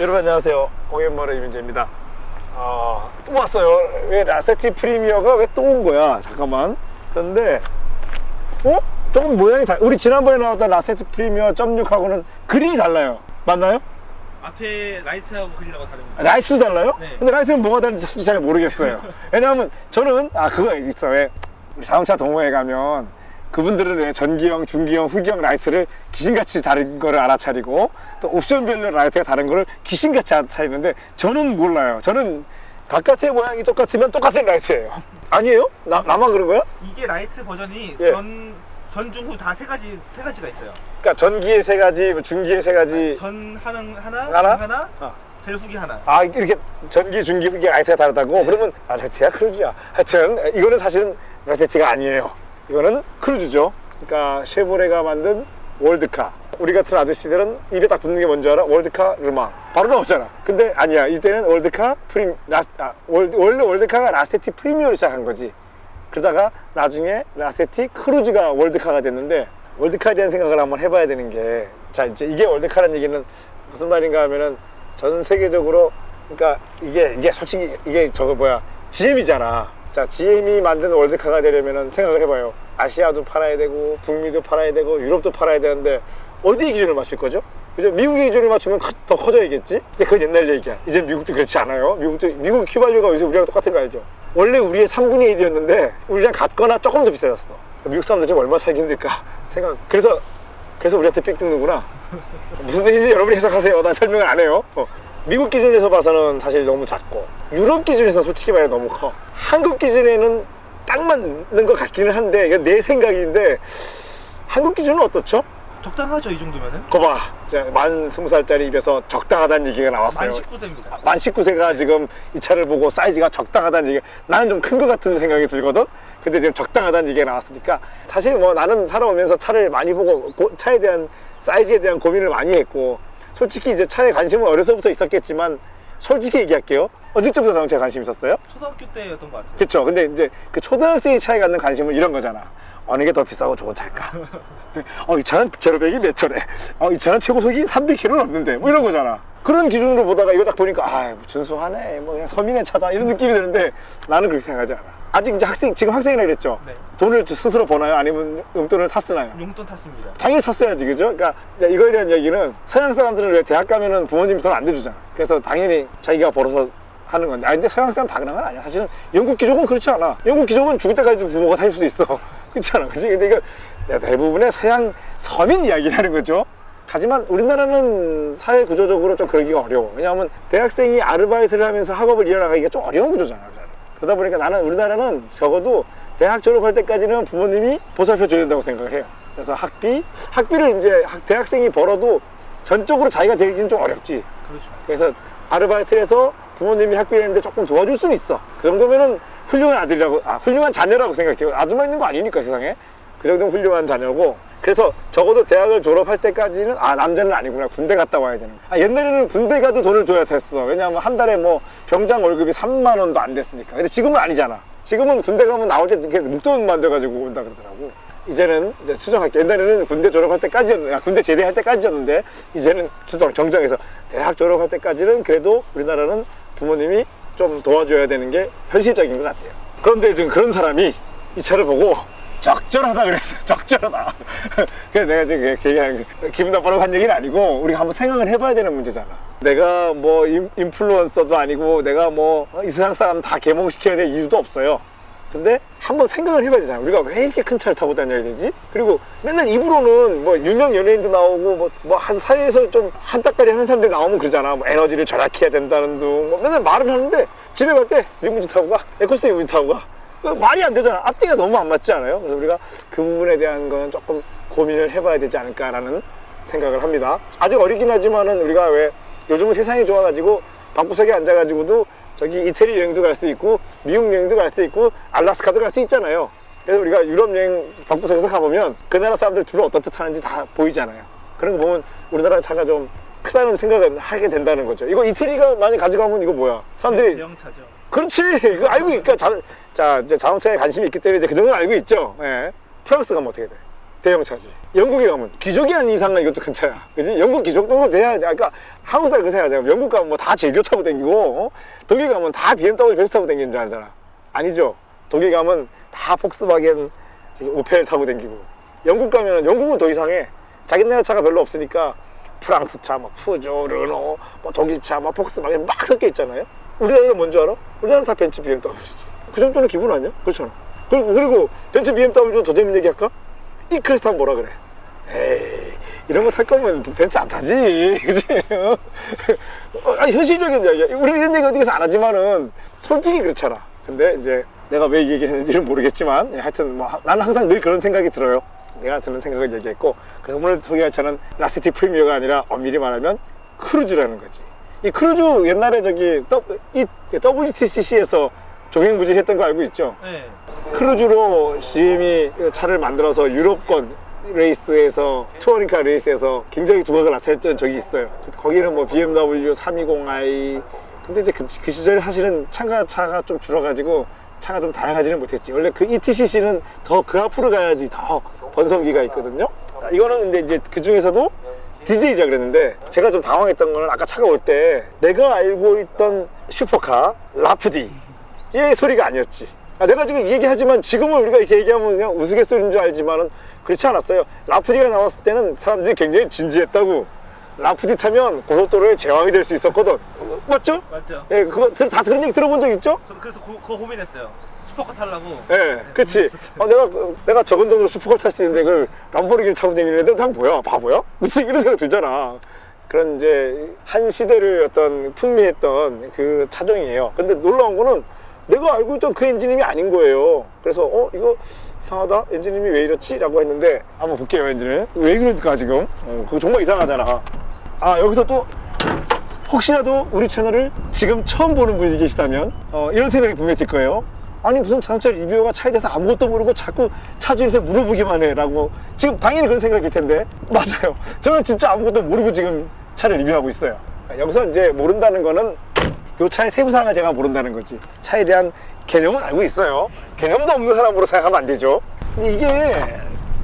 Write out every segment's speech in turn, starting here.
여러분 안녕하세요. 공연머리 이민재입니다. 또 왔어요. 왜 라세티 프리미어가 왜 또 온 거야? 잠깐만. 그런데 조금 모양이 우리 지난번에 나왔던 라세티 프리미어 .6하고는 그린이 달라요. 맞나요? 앞에 라이트하고 그린하고 다릅니다. 라이트도 달라요? 네. 근데 라이트는 뭐가 다른지 솔직히 잘 모르겠어요. 왜냐하면 저는 그거 있어. 왜 우리 자동차 동호회 가면 그분들은 왜 전기형, 중기형, 후기형 라이트를 귀신같이 다른 거를 알아차리고 또 옵션별로 라이트가 다른 거를 귀신같이 알아차리는데 저는 몰라요. 저는 바깥의 모양이 똑같으면 똑같은 라이트예요. 아니에요? 나만 그런 거야? 이게 라이트 버전이 예. 전, 중, 후 다 세 가지가 있어요. 그러니까 전기의 세 가지, 중기의 세 가지. 전 하나, 하나? 중 하나, 델 후기 하나. 이렇게 전기, 중기, 후기 라이트가 다르다고? 네. 그러면 라세티야 크루즈야. 하여튼 이거는 사실은 라세티가 아니에요. 이거는 크루즈죠. 그러니까 쉐보레가 만든 월드카. 우리 같은 아저씨들은 입에 딱 붙는 게 뭔지 알아? 월드카 르망. 바로 나오잖아. 근데 아니야. 이때는 월드카 원래 월드카가 라세티 프리미어로 시작한 거지. 그러다가 나중에 라세티 크루즈가 월드카가 됐는데, 월드카에 대한 생각을 한번 해봐야 되는 게, 자, 이제 이게 월드카라는 얘기는 무슨 말인가 하면은 전 세계적으로, 그러니까 이게 솔직히 이게 GM이잖아. 자, GM이 만든 월드카가 되려면 생각을 해봐요. 아시아도 팔아야 되고 북미도 팔아야 되고 유럽도 팔아야 되는데 어디에 기준을 맞출 거죠? 그죠? 미국의 기준을 맞추면 더 커져야겠지? 근데 그건 옛날 얘기야. 이제 미국도 그렇지 않아요. 미국 휘발유가 요새 우리랑 똑같은 거 알죠? 원래 우리의 3분의 1이었는데 우리랑 같거나 조금 더 비싸졌어. 미국 사람들 좀 얼마나 살기 힘들까 생각. 그래서 우리한테 삑 뜯는구나. 무슨 뜻인지 여러분이 해석하세요. 난 설명을 안 해요. 미국 기준에서 봐서는 사실 너무 작고, 유럽 기준에서 솔직히 말해 너무 커. 한국 기준에는 딱 맞는 것 같기는 한데, 이건 내 생각인데 한국 기준은 어떻죠? 적당하죠, 이 정도면은? 거봐, 만 20살짜리 입에서 적당하다는 얘기가 나왔어요. 만 19세입니다. 만 19세가 지금 이 차를 보고 사이즈가 적당하다는 얘기. 나는 좀 큰 것 같은 생각이 들거든. 근데 지금 적당하다는 얘기가 나왔으니까, 사실 뭐 나는 살아오면서 차를 많이 보고 차에 대한 사이즈에 대한 고민을 많이 했고, 솔직히 이제 차에 관심은 어려서부터 있었겠지만, 솔직히 얘기할게요. 언제쯤부터 자동차에 관심 있었어요? 초등학교 때였던 것 같아요. 그쵸. 근데 이제 그 초등학생이 차에 갖는 관심은 이런 거잖아. 어느 게 더 비싸고 좋은 차일까? 이 차는 제로백이 몇 초래? 이 차는 최고속이 300km 넘는데? 뭐 이런 거잖아. 그런 기준으로 보다가 이거 딱 보니까, 준수하네. 뭐 그냥 서민의 차다. 이런 느낌이 드는데 나는 그렇게 생각하지 않아. 아직 이제 지금 학생이라 그랬죠? 네. 돈을 스스로 버나요? 아니면 용돈을 탔으나요? 용돈 탔습니다. 당연히 탔어야지, 그죠? 그러니까 이거에 대한 얘기는, 서양 사람들은 왜 대학 가면은 부모님이 돈 안 내주잖아. 그래서 당연히 자기가 벌어서 하는 건데, 근데 서양 사람 다 그런 건 아니야. 사실은 영국 귀족은 그렇지 않아. 영국 귀족은 죽을 때까지 부모가 살 수도 있어. 그렇잖아, 그지? 근데 이거 대부분의 서양 서민 이야기라는 거죠. 하지만 우리나라는 사회 구조적으로 좀 그러기가 어려워. 왜냐하면 대학생이 아르바이트를 하면서 학업을 이어나가기가 좀 어려운 구조잖아. 그러다 보니까 우리나라는 적어도 대학 졸업할 때까지는 부모님이 보살펴 줘야 된다고 생각을 해요. 그래서 학비를 이제 대학생이 벌어도 전적으로 자기가 되기는 좀 어렵지. 그렇죠. 그래서 아르바이트를 해서 부모님이 학비를 내는데 조금 도와줄 수는 있어. 그 정도면은 훌륭한 훌륭한 자녀라고 생각해요. 아줌마 있는 거 아니니까 세상에. 그 정도면 훌륭한 자녀고. 그래서 적어도 대학을 졸업할 때까지는 남자는 아니구나, 군대 갔다 와야 되는. 옛날에는 군대 가도 돈을 줘야 됐어. 왜냐하면 한 달에 뭐 병장 월급이 3만 원도 안 됐으니까. 근데 지금은 아니잖아. 지금은 군대 가면 나올 때 이렇게 목돈 만져가지고 온다 그러더라고. 이제는 이제 수정할게. 옛날에는 군대 졸업할 때까지였는데, 군대 제대할 때까지였는데, 이제는 정정해서 대학 졸업할 때까지는 그래도 우리나라는 부모님이 좀 도와줘야 되는 게 현실적인 것 같아요. 그런데 지금 그런 사람이 이 차를 보고 적절하다 그랬어요. 적절하다. 그래서 내가 지금 얘기하는 게 기분 나쁘라고 한 얘기는 아니고, 우리가 한번 생각을 해봐야 되는 문제잖아. 내가 뭐 인플루언서도 아니고, 내가 뭐 이 세상 사람 다 계몽시켜야 될 이유도 없어요. 근데 한번 생각을 해봐야 되잖아. 우리가 왜 이렇게 큰 차를 타고 다녀야 되지? 그리고 맨날 입으로는 뭐 유명 연예인도 나오고 한 사회에서 좀 한따까리 하는 사람들이 나오면 그러잖아. 뭐 에너지를 절약해야 된다는 둥, 뭐 맨날 말을 하는데 집에 갈 때 리무진 타고 가, 에코스 리무진 타고 가. 말이 안 되잖아. 앞뒤가 너무 안 맞지 않아요? 그래서 우리가 그 부분에 대한 거는 조금 고민을 해봐야 되지 않을까라는 생각을 합니다. 아직 어리긴 하지만은 우리가 왜 요즘은 세상이 좋아가지고 방구석에 앉아가지고도 저기 이태리 여행도 갈 수 있고, 미국 여행도 갈 수 있고, 알라스카도 갈 수 있잖아요. 그래서 우리가 유럽 여행 방구석에서 가보면 그 나라 사람들 주로 어떤 뜻 하는지 다 보이잖아요. 그런 거 보면 우리나라 차가 좀 크다는 생각은 하게 된다는 거죠. 이거 이태리가 많이 가져가면 이거 뭐야? 사람들이 명차죠. 그렇지. 그거 알고 있으니까 이제 자동차에 관심이 있기 때문에 이제 그 정도는 알고 있죠. 예. 프랑스 가면 어떻게 돼? 대형차지. 영국에 가면 귀족이 아닌 이상은 이것도 큰 차야. 그지? 영국 귀족 정도 돼야 돼. 그러니까 한국 사람 그 생각하잖아. 영국 가면 뭐 다 제규 타고 다니고, 독일 가면 다 BMW 벤츠 타고 다니는 줄 알잖아. 아니죠. 독일 가면 다 폭스바겐, 오펠 타고 다니고. 영국 가면 영국은 더 이상해. 자기네나 차가 별로 없으니까 프랑스 차, 막 푸조, 르노, 뭐 독일 차, 막 폭스바겐 막 섞여 있잖아요. 우리나라는 뭔지 알아? 우리나라는 다 벤츠 BMW지. 그 정도는 기분 아니야? 그렇잖아. 그리고 벤츠 BMW 좀 더 재밌는 얘기 할까? 이 클래스 타면 뭐라 그래? 에이, 이런 거 탈 거면 벤츠 안 타지. 그치? 아니, 현실적인 이야기야. 우리 이런 얘기 어디서 안 하지만은 솔직히 그렇잖아. 근데 이제 내가 왜 이 얘기를 했는지는 모르겠지만 하여튼 뭐 나는 항상 늘 그런 생각이 들어요. 내가 드는 생각을 얘기했고, 그래서 오늘 소개할 차는 라세티 프리미어가 아니라 엄밀히 말하면 크루즈라는 거지. 이 크루즈 옛날에 저기 WTCC에서 종횡무진 했던 거 알고 있죠? 네. 크루즈로 GM이 차를 만들어서 유럽권 레이스에서, 투어링카 레이스에서 굉장히 두각을 나타냈던 적이 있어요. 거기는 뭐 BMW 320i, 근데 이제 그 시절에 사실은 참가차가 좀 줄어가지고 차가 좀 다양하지는 못했지. 원래 그 ETCC는 더 그 앞으로 가야지 더 번성기가 있거든요. 이거는 근데 이제 그 중에서도 디젤이라 그랬는데, 제가 좀 당황했던 거는 아까 차가 올 때 내가 알고 있던 슈퍼카 라프디 얘 소리가 아니었지. 내가 지금 얘기하지만 지금은 우리가 이렇게 얘기하면 그냥 우스갯소리인 줄 알지만은 그렇지 않았어요. 라프디가 나왔을 때는 사람들이 굉장히 진지했다고. 라프디 타면 고속도로의 제왕이 될 수 있었거든. 맞죠? 맞죠. 예, 그거 다 그런 얘기 들어본 적 있죠? 저도 그래서 그거 고민했어요. 슈퍼카 타려고. 예, 그치. 내가 적은 돈으로 슈퍼카 탈 수 있는데 그걸 람보르기니 타고 다니는 애들 다 뭐야? 바보야? 그치? 이런 생각 들잖아. 그런 이제 한 시대를 어떤 풍미했던 그 차종이에요. 근데 놀라운 거는 내가 알고 있던 그 엔진님이 아닌 거예요. 그래서 이거 이상하다, 엔진님이 왜 이렇지? 라고 했는데 한번 볼게요. 엔진을 왜 그럴까 지금. 그거 정말 이상하잖아. 여기서 또 혹시라도 우리 채널을 지금 처음 보는 분이 계시다면 이런 생각이 분명히 들 거예요. 아니 무슨 자동차 리뷰어가 차에 대해서 아무것도 모르고 자꾸 차주에서 물어보기만 해 라고. 지금 당연히 그런 생각일 텐데 맞아요. 저는 진짜 아무것도 모르고 지금 차를 리뷰하고 있어요. 여기서 이제 모른다는 거는 요 차의 세부사항을 제가 모른다는 거지. 차에 대한 개념은 알고 있어요. 개념도 없는 사람으로 생각하면 안 되죠. 근데 이게,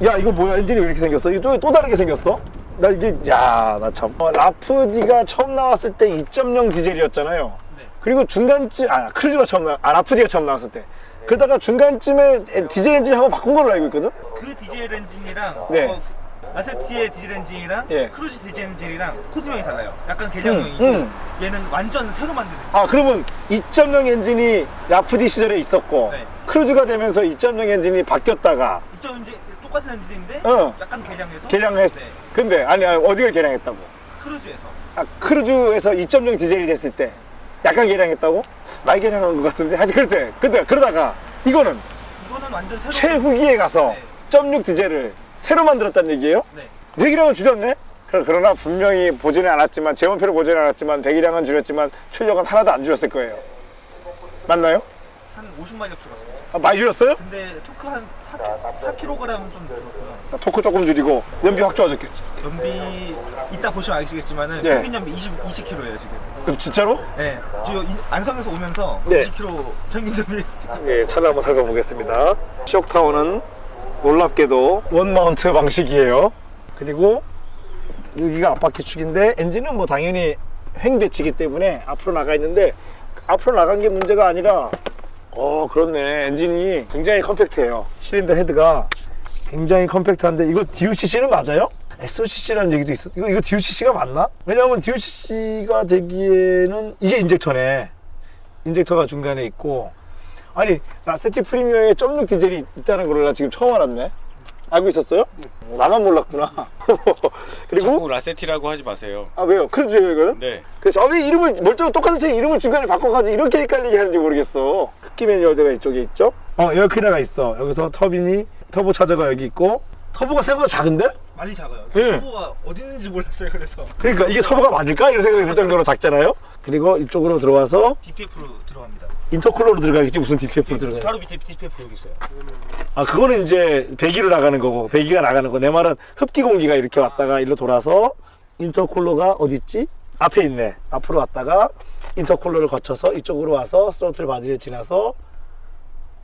야 이거 뭐야, 엔진이 왜 이렇게 생겼어? 이거 또 다르게 생겼어? 나 이게, 야 나 참. 라프디가 처음 나왔을 때 2.0 디젤이었잖아요. 네. 그리고 중간쯤 크루즈가 처음 라프디가 처음 나왔을 때. 그러다가 중간쯤에 디젤 엔진 한번 바꾼 걸로 알고 있거든? 그 디젤 엔진이랑 네. 라세티의 디젤 엔진이랑 예. 크루즈 디젤 엔진이랑 코드명이 달라요. 약간 개량형이고 얘는 완전 새로 만든 엔진. 그러면 2.0 엔진이 라프디 시절에 있었고 네. 크루즈가 되면서 2.0 엔진이 바뀌었다가 2점 엔진 똑같은 엔진인데 약간 개량해서. 개량했어. 네. 근데 아니 어디가 개량했다고? 크루즈에서. 크루즈에서 2.0 디젤이 됐을 때 약간 개량했다고? 많이 개량한 것 같은데. 하여튼 그러다가 이거는 완전 새로. 최후기에 가서 네. 0.6 디젤을 새로 만들었다는 얘기예요? 네. 배기량은 줄였네? 그러나 분명히 보지는 않았지만, 제원표를 보지는 않았지만 배기량은 줄였지만 출력은 하나도 안 줄였을 거예요. 맞나요? 한 50마력 줄었어요. 많이 줄였어요? 근데 토크 한 4kg 좀 줄었고요. 토크 조금 줄이고 연비 확 좋아졌겠지. 연비 이따 보시면 아시겠지만은 예. 평균 연비 20kg예요 지금. 그럼 진짜로? 네. 저 안성에서 오면서 네. 20kg 평균 연비 지금. 예, 차를 한번 살펴보겠습니다. 쇼크타워는 놀랍게도 원마운트 방식이에요. 그리고 여기가 앞바퀴축인데 엔진은 뭐 당연히 횡배치기 때문에 앞으로 나가 있는데, 앞으로 나간 게 문제가 아니라 그렇네, 엔진이 굉장히 컴팩트해요. 실린더 헤드가 굉장히 컴팩트한데, 이거 DOCC는 맞아요? SOCC라는 얘기도 있어. 이거 DOCC가 맞나? 왜냐하면 DOCC가 되기에는 이게 인젝터네. 인젝터가 중간에 있고. 아니, 라세티 프리미어에 0.6 디젤이 있다는 걸 나 지금 처음 알았네. 알고 있었어요? 나만 몰랐구나. 그리고 자꾸 라세티라고 하지 마세요. 왜요? 크루즈예요 이거는? 네. 그래서 왜 이름을 멀쩡히 똑같은 차 이름을 중간에 바꿔가지고 이렇게 헷갈리게 하는지 모르겠어. 흡기 매뉴얼대가 이쪽에 있죠? 에어클리너가 있어. 여기서 터보 차저가 여기 있고. 터보가 생각보다 작은데? 많이 작아요. 예. 터보가 어디 있는지 몰랐어요. 그래서 그러니까 이게 터보가 맞을까? 이런 생각이 들 정도로 작잖아요. 그리고 이쪽으로 들어와서 DPF로 들어갑니다. 인터쿨러로 들어가겠지. 무슨 DPF로 들어가요? 바로 밑에 DPF 여기 있어요. 그거는 이제 배기로 나가는 거고, 배기가 나가는 거. 내 말은 흡기 공기가 이렇게 왔다가 일로 돌아서 인터쿨러가 어디 있지? 앞에 있네. 앞으로 왔다가 인터쿨러를 거쳐서 이쪽으로 와서 스로틀 바디를 지나서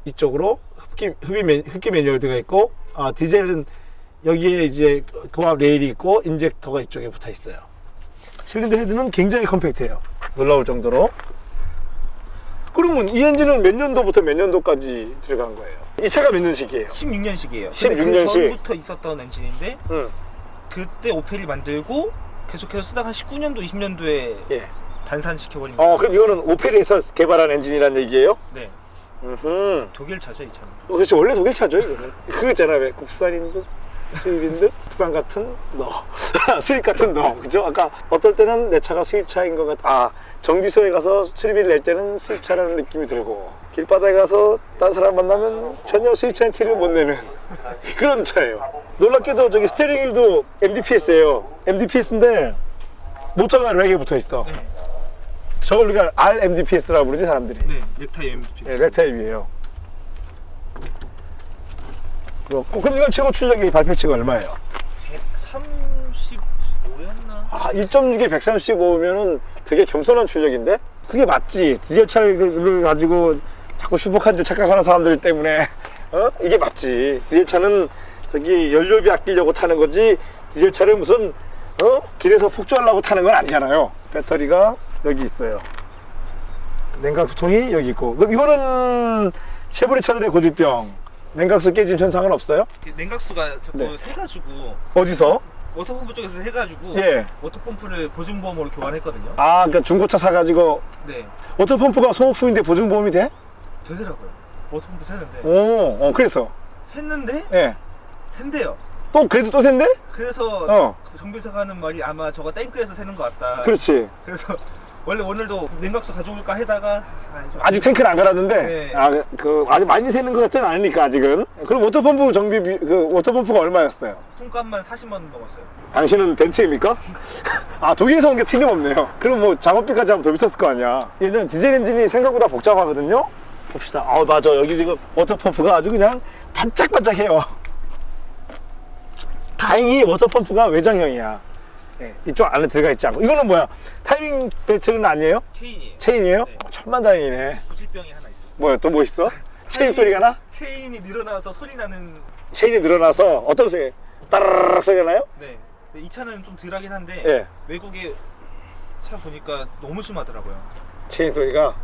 이쪽으로 흡기 매뉴얼드가 있고, 디젤은 여기에 이제 도합 레일이 있고 인젝터가 이쪽에 붙어 있어요. 실린더 헤드는 굉장히 컴팩트해요. 놀라울 정도로. 그러면 이 엔진은 몇 년도부터 몇 년도까지 들어간 거예요? 이 차가 몇 년식이에요? 16년식이에요. 16년식. 그 전부터 있었던 엔진인데 응. 그때 오펠이 만들고 계속해서 쓰다가 한 19년도, 20년도에 예. 단산시켜버린 거예요. 그럼 이거는 오펠에서 개발한 엔진이란 얘기예요? 네. 음. 독일 차죠, 이 차는. 그렇지, 원래 독일 차죠, 이거는. 그거 있잖아, 왜 국산인 듯 수입인 듯 국산 같은 너 수입 같은 너, 그죠? 아까 어떨 때는 내 차가 수입차인 것 같아. 정비소에 가서 수리비를 낼 때는 수입차라는 느낌이 들고, 길바닥에 가서 딴 사람 만나면 전혀 수입차인 티를 못 내는 그런 차예요. 놀랍게도 저기 스티어링 휠도 MDPS예요. MDPS인데 모터가 렉에 붙어 있어. 네. 저걸 우리가 RMDPS라고 부르지, 사람들이. 네, 넥타이 MDPS. 네, 렉타입이에요. 그렇고, 그럼 이건 최고 출력이 발표치가 얼마예요? 135였나? 1.6에 135면은 되게 겸손한 출력인데? 그게 맞지. 디젤차를 가지고 자꾸 슈퍼카인 줄 착각하는 사람들 때문에 이게 맞지. 디젤차는 저기 연료비 아끼려고 타는 거지, 디젤차를 무슨 길에서 폭주하려고 타는 건 아니잖아요. 배터리가 여기 있어요. 냉각수통이 여기 있고. 그럼 이거는 쉐보레 차들의 고질병, 냉각수 깨짐 현상은 없어요? 냉각수가 자꾸 네. 새가지고 어디서? 워터펌프 쪽에서 해가지고 예. 워터펌프를 보증보험으로 교환했거든요. 그러니까 중고차 사가지고. 네, 워터펌프가 소모품인데 보증보험이 돼? 되더라고요. 워터펌프 새는데 그래서. 했는데 예. 샌대요. 또 그래도 또 샌데? 그래서 정비사가 하는 말이 아마 저거 탱크에서 새는 것 같다. 그렇지. 그래서 원래 오늘도 냉각수 가져올까 해다가 아직 탱크는 안 갈았는데. 네. 아직 많이 새는 것 같지는 않으니까 아직은. 그럼 워터펌프 정비 워터펌프가 얼마였어요? 품값만 40만 원 넘었어요. 당신은 벤츠입니까? 독일에서 온 게 틀림없네요. 그럼 뭐 작업비까지 하면 더 비쌌을 거 아니야. 얘는 디젤 엔진이 생각보다 복잡하거든요. 봅시다. 맞아. 여기 지금 워터펌프가 아주 그냥 반짝반짝해요. 다행히 워터펌프가 외장형이야. 네, 이쪽 안에 들어가 있지 않고. 이거는 뭐야? 타이밍 벨트는 아니에요? 체인이에요. 체인이에요? 네. 천만다행이네. 고질병이 하나 있어요. 뭐야, 또 뭐 있어? 체인 소리가 나? 체인이 늘어나서 소리 나는. 체인이 늘어나서 어떤 소리? 따라락 소리가 나요? 네. 이 차는 좀 덜하긴 한데 예. 외국에 차 보니까 너무 심하더라고요. 체인 소리가.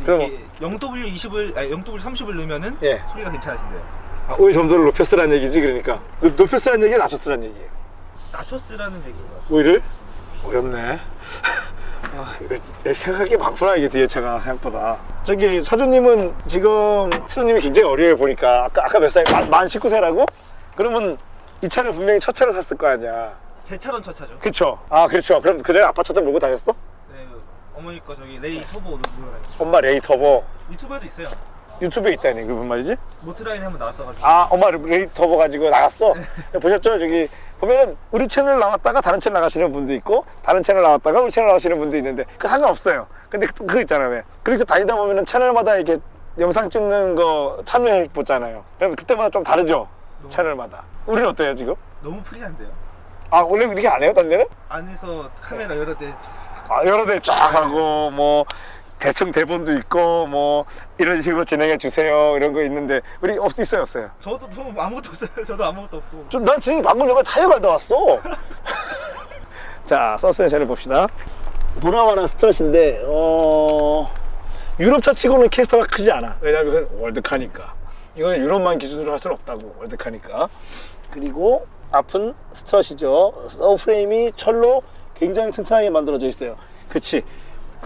이게 0W20을 0W30을 넣으면은 예. 소리가 괜찮아진대요. 오일 점도를 높였으란 얘기지, 그러니까. 높였으란 얘기야, 낮췄으란 얘기예요? 낮췄으라는 얘기인가? 오일을? 어렵네. 생각할 게 많구나, 이게 뒤에차가 생각보다. 저기 사주님은 지금 시조님이 굉장히 어려요, 보니까. 아까 몇 살? 만 19세라고? 그러면 이 차를 분명히 첫 차를 샀을 거 아니야. 제 차런 첫 차죠. 그쵸? 그렇죠. 그럼 그 전에 아빠 차 좀 몰고 다녔어? 네, 어머니 거 저기 레이 터보 누르라고 엄마 레이 터보. 유튜브에도 있어요. 유튜브에 있다니, 그 무슨 말이지? 모트라인에 한번 나왔어가지고. 엄마 레이 터보 가지고 나갔어? 보셨죠? 저기 보면은 우리 채널 나왔다가 다른 채널 나가시는 분도 있고, 다른 채널 나왔다가 우리 채널 나가시는 분도 있는데 그 상관없어요. 근데 그거 있잖아요. 왜? 그렇게 다니다 보면은 채널마다 이렇게 영상 찍는 거 참여해 보잖아요. 그럼 그때마다 좀 다르죠? 채널마다. 우리는 어때요, 지금? 너무 프리한데요. 원래 이렇게 안 해요, 딴 데는? 안에서 카메라 여러 대. 여러 대 쫙 하고, 뭐, 대충 대본도 있고, 뭐, 이런 식으로 진행해 주세요. 이런 거 있는데, 우리 있어요, 없어요? 저도 아무것도 없어요. 저도 아무것도 없고. 난 지금 방금 여기 타이어 갈다 왔어. 자, 서스펜션을 봅시다. 보나마나 스트럿인데, 유럽차 치고는 캐스터가 크지 않아. 왜냐면 이건 월드카니까. 이건 유럽만 기준으로 할 수는 없다고, 월드카니까. 그리고 앞은 스트럿이죠. 서브프레임이 철로 굉장히 튼튼하게 만들어져 있어요. 그치.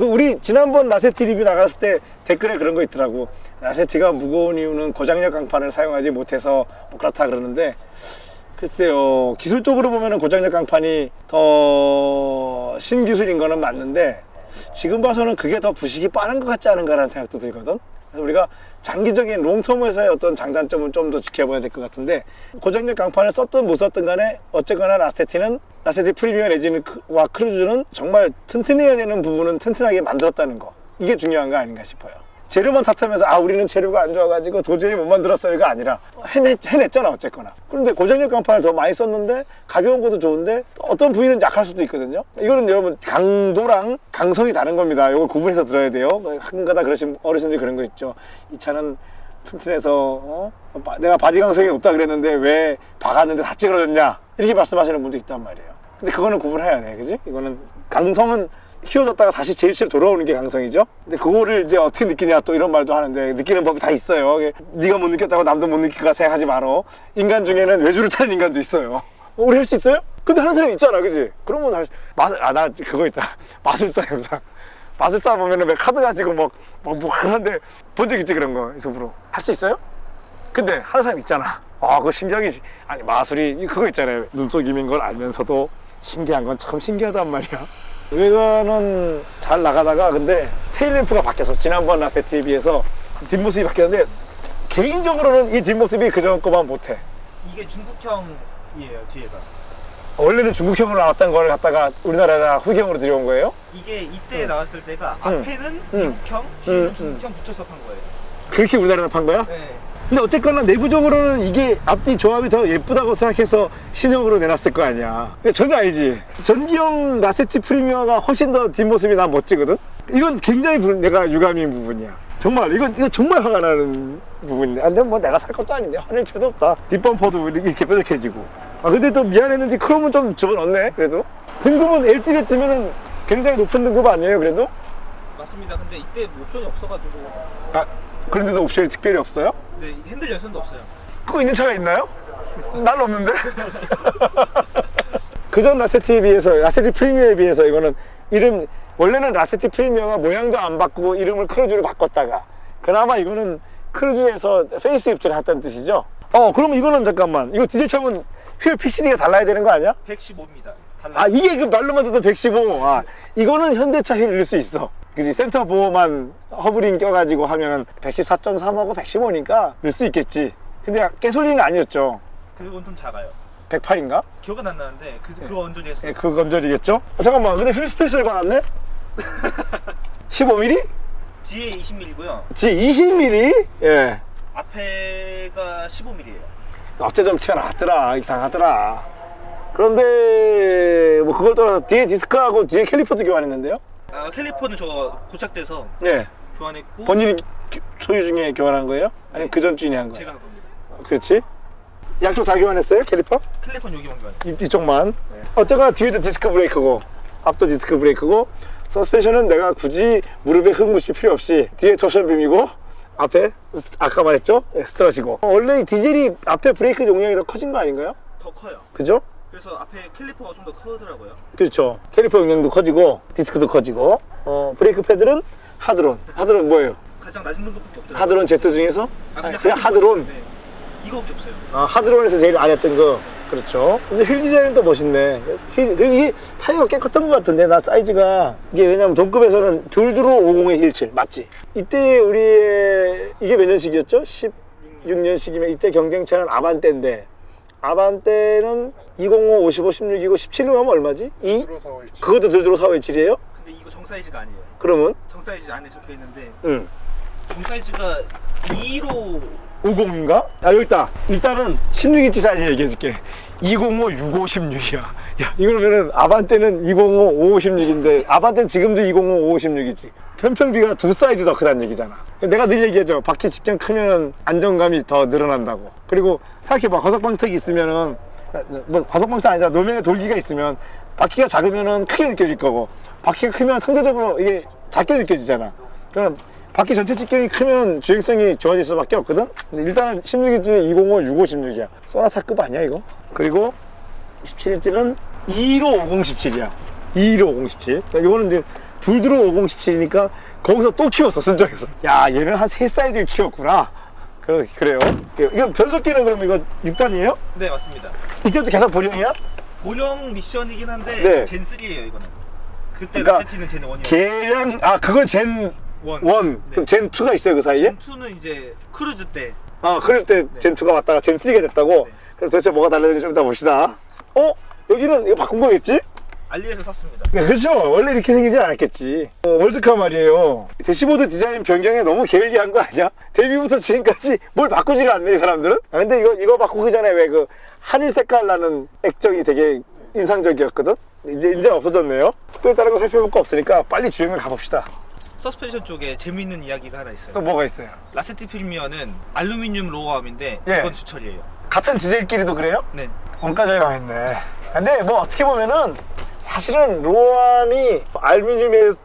우리 지난번 라세티 리뷰 나갔을 때 댓글에 그런 거 있더라고. 라세티가 무거운 이유는 고장력 강판을 사용하지 못해서 뭐 그렇다 그러는데, 글쎄요, 기술적으로 보면 고장력 강판이 더 신기술인 거는 맞는데 지금 봐서는 그게 더 부식이 빠른 것 같지 않은가라는 생각도 들거든. 그래서 우리가 장기적인 롱텀에서의 어떤 장단점은 좀 더 지켜봐야 될 것 같은데, 고장력 강판을 썼든 못 썼든 간에 어쨌거나 라세티 프리미엄 엔진과 크루즈는 정말 튼튼해야 되는 부분은 튼튼하게 만들었다는 거, 이게 중요한 거 아닌가 싶어요. 재료만 탓하면서 우리는 재료가 안 좋아가지고 도저히 못 만들었어요가 아니라 해냈잖아, 어쨌거나. 그런데 고장력 강판을 더 많이 썼는데 가벼운 것도 좋은데 어떤 부위는 약할 수도 있거든요. 이거는 여러분 강도랑 강성이 다른 겁니다. 이걸 구분해서 들어야 돼요. 가끔가다 그러신 어르신들이 그런 거 있죠. 이 차는 튼튼해서 내가 바디 강성이 높다 그랬는데 왜 박았는데 다 찌그러졌냐 이렇게 말씀하시는 분도 있단 말이에요. 근데 그거는 구분해야 돼, 그지? 이거는 강성은 키워졌다가 다시 제 입시로 돌아오는 게 강성이죠. 근데 그거를 이제 어떻게 느끼냐 또 이런 말도 하는데 느끼는 법이 다 있어요. 네가 못 느꼈다고 남도 못 느낄 거라 생각하지 말어. 인간 중에는 외주를 타는 인간도 있어요. 우리 할 수 있어요? 근데 하는 사람 있잖아, 그지? 그러면 나 그거 있다. 마술사 영상. 마술사 보면은 왜 카드 가지고 뭐 하는데 본 적 있지, 그런 거 유튜브로. 할 수 있어요? 근데 하는 사람 있잖아. 그거 신기하게. 아니, 마술이 그거 있잖아요. 눈속임인 걸 알면서도 신기한 건 참 신기하단 말이야. 외관은 잘 나가다가 근데 테일램프가 바뀌어서 지난번 라세티에 비해서 뒷모습이 바뀌었는데 개인적으로는 이 뒷모습이 그전 거만 못해. 이게 중국형이에요, 뒤에가. 원래는 중국형으로 나왔던 걸 갖다가 우리나라에다 후경으로 들여온 거예요? 이게 이때 나왔을 때가 앞에는 미국형, 뒤에는 중국형 붙여서 판 거예요. 그렇게 우리나라에다 판 거야? 네. 근데 어쨌거나 내부적으로는 이게 앞뒤 조합이 더 예쁘다고 생각해서 신형으로 내놨을 거 아니야. 근데 전혀 아니지. 전기형 라세티 프리미어가 훨씬 더 뒷모습이 난 멋지거든? 이건 굉장히 내가 유감인 부분이야. 정말 이건 정말 화가 나는 부분인데. 근데 뭐 내가 살 것도 아닌데 화낼 필요도 없다. 뒷범퍼도 이렇게 뾰족해지고. 근데 또 미안했는지 크롬은 좀 집어넣네. 그래도 등급은 LTZ면은 굉장히 높은 등급 아니에요, 그래도? 맞습니다. 근데 이때 옵션이 없어가지고. 그런데도 옵션이 특별히 없어요? 네, 핸들 열선도 없어요. 그거 있는 차가 있나요? 난 없는데? 그전 라세티에 비해서, 라세티 프리미어에 비해서 이거는 원래는 라세티 프리미어가 모양도 안 바꾸고 이름을 크루즈로 바꿨다가 그나마 이거는 크루즈에서 페이스리프트를 했다는 뜻이죠? 그럼 이거는 잠깐만. 이거 디젤차면 휠 PCD가 달라야 되는 거 아니야? 115입니다. 달라요. 이게 그 말로만 듣던 115. 이거는 현대차 휠일 수 있어. 그지? 센터 보호만 허브링 껴가지고 하면은 114.3하고 115니까 넣을 수 있겠지. 근데 가솔린은 아니었죠. 그건 좀 작아요. 108인가? 기억은 안 나는데 그거 언저리 했어요. 예, 그 건절이겠죠? 잠깐만, 근데 휠 스페이스를 받았네? 15mm? 뒤에 20mm고요. 뒤에 20mm? 예. 앞에가 15mm예요. 어째 좀 티가 나더라. 이상하더라. 그런데 뭐 그걸 떠나서 뒤에 디스크하고 뒤에 캘리퍼도 교환했는데요? 캘리퍼는 저거 고착돼서 예. 교환했고. 본인이 소유 중에 교환한 거예요? 아니면 그 전 주인이 한 거예요? 제가 한 겁니다. 그렇지. 양쪽 다 교환했어요? 캘리퍼? 캘리퍼는 여기만 교환. 이쪽만. 어쨌거나 뒤에도 디스크 브레이크고 앞도 디스크 브레이크고 서스펜션은 내가 굳이 무릎에 흙 묻힐 필요 없이 뒤에 토션빔이고 앞에 아까 말했죠? 스트러지고. 원래 이 디젤이 앞에 브레이크 용량이 더 커진 거 아닌가요? 더 커요. 그죠? 그래서 앞에 캘리퍼가 좀 더 크더라고요. 그렇죠. 캘리퍼 용량도 커지고 디스크도 커지고 브레이크 패드는 하드론. 하드론 뭐예요? 가장 낮은 등급밖에 없더라고요. 하드론 Z 중에서? 그냥 하드론. 네. 이거밖에 없어요. 하드론에서 제일 안 했던 거. 그렇죠. 휠 디자인은 또 멋있네. 그리고 이게 타이어가 꽤 컸던 것 같은데, 나 사이즈가. 이게 왜냐면 동급에서는 둘두로 50-17 맞지? 이때 우리의 이게 몇 년식이었죠? 16년식이면 이때 경쟁차는 아반떼인데, 아반떼는 205, 55, 16이고 17로 하면 얼마지? 2? 그것도 둘두로 457이에요? 근데 이거 정 사이즈가 아니에요. 그러면? 정 사이즈 안에 적혀 있는데 응. 정 사이즈가 2로 50인가? 여기 있다. 일단은 16인치 사이즈 얘기해줄게. 205, 65, 16이야. 야, 이거면은 아반떼는 205, 55, 16인데 아반떼는 지금도 205, 55, 16이지. 편평비가 두 사이즈 더 크다는 얘기잖아. 내가 늘 얘기하죠. 바퀴 직경 크면 안정감이 더 늘어난다고. 그리고 생각해봐. 과속방석이 있으면은 뭐 과속방석 아니라 노면에 돌기가 있으면 바퀴가 작으면은 크게 느껴질 거고 바퀴가 크면 상대적으로 이게 작게 느껴지잖아. 그럼 바퀴 전체 직경이 크면 주행성이 좋아질 수밖에 없거든? 근데 일단은 16인치는 205, 65, 16이야. 소나타급 아니야 이거? 그리고 17인치는 215, 5017이야. 215, 5017. 이거는 이제 둘두로 5017이니까 거기서 또 키웠어, 순정에서. 야, 얘는 한 3사이즈를 키웠구나. 그래요. 이거 변속기는 그럼 이거 6단이에요? 네, 맞습니다. 이때부터 계속 보령이야? 보령 미션이긴 한데 네. 젠3예요 이거는. 그때 그러니까 라세티는 젠1이었고 걔랑 그건 젠1. 네. 그럼 젠2가 있어요, 그 사이에? 젠2는 이제 크루즈 때. 그럴 때 젠2가 왔다가 젠3가 됐다고? 네. 그럼 도대체 뭐가 달라졌는지 좀 이따 봅시다. 여기는 이거 바꾼 거겠지? 알리에서 샀습니다. 그렇죠. 원래 이렇게 생기진 않았겠지. 월드카 말이에요. 대시보드 디자인 변경에 너무 게을리한 거 아니야? 데뷔부터 지금까지 뭘 바꾸지를 않네, 이 사람들은? 근데 이거 바꾸기 전에 왜 그 하늘 색깔 나는 액정이 되게 인상적이었거든? 이제 없어졌네요. 특별히 다른 거 살펴볼 거 없으니까 빨리 주행을 가봅시다. 서스펜션 쪽에 재미있는 이야기가 하나 있어요. 또 뭐가 있어요? 라세티 프리미어는 알루미늄 로어암인데 예. 이건 주철이에요. 같은 디젤끼리도 그래요? 네. 원가절이 가겠네. 근데 뭐 어떻게 보면은 사실은 로암이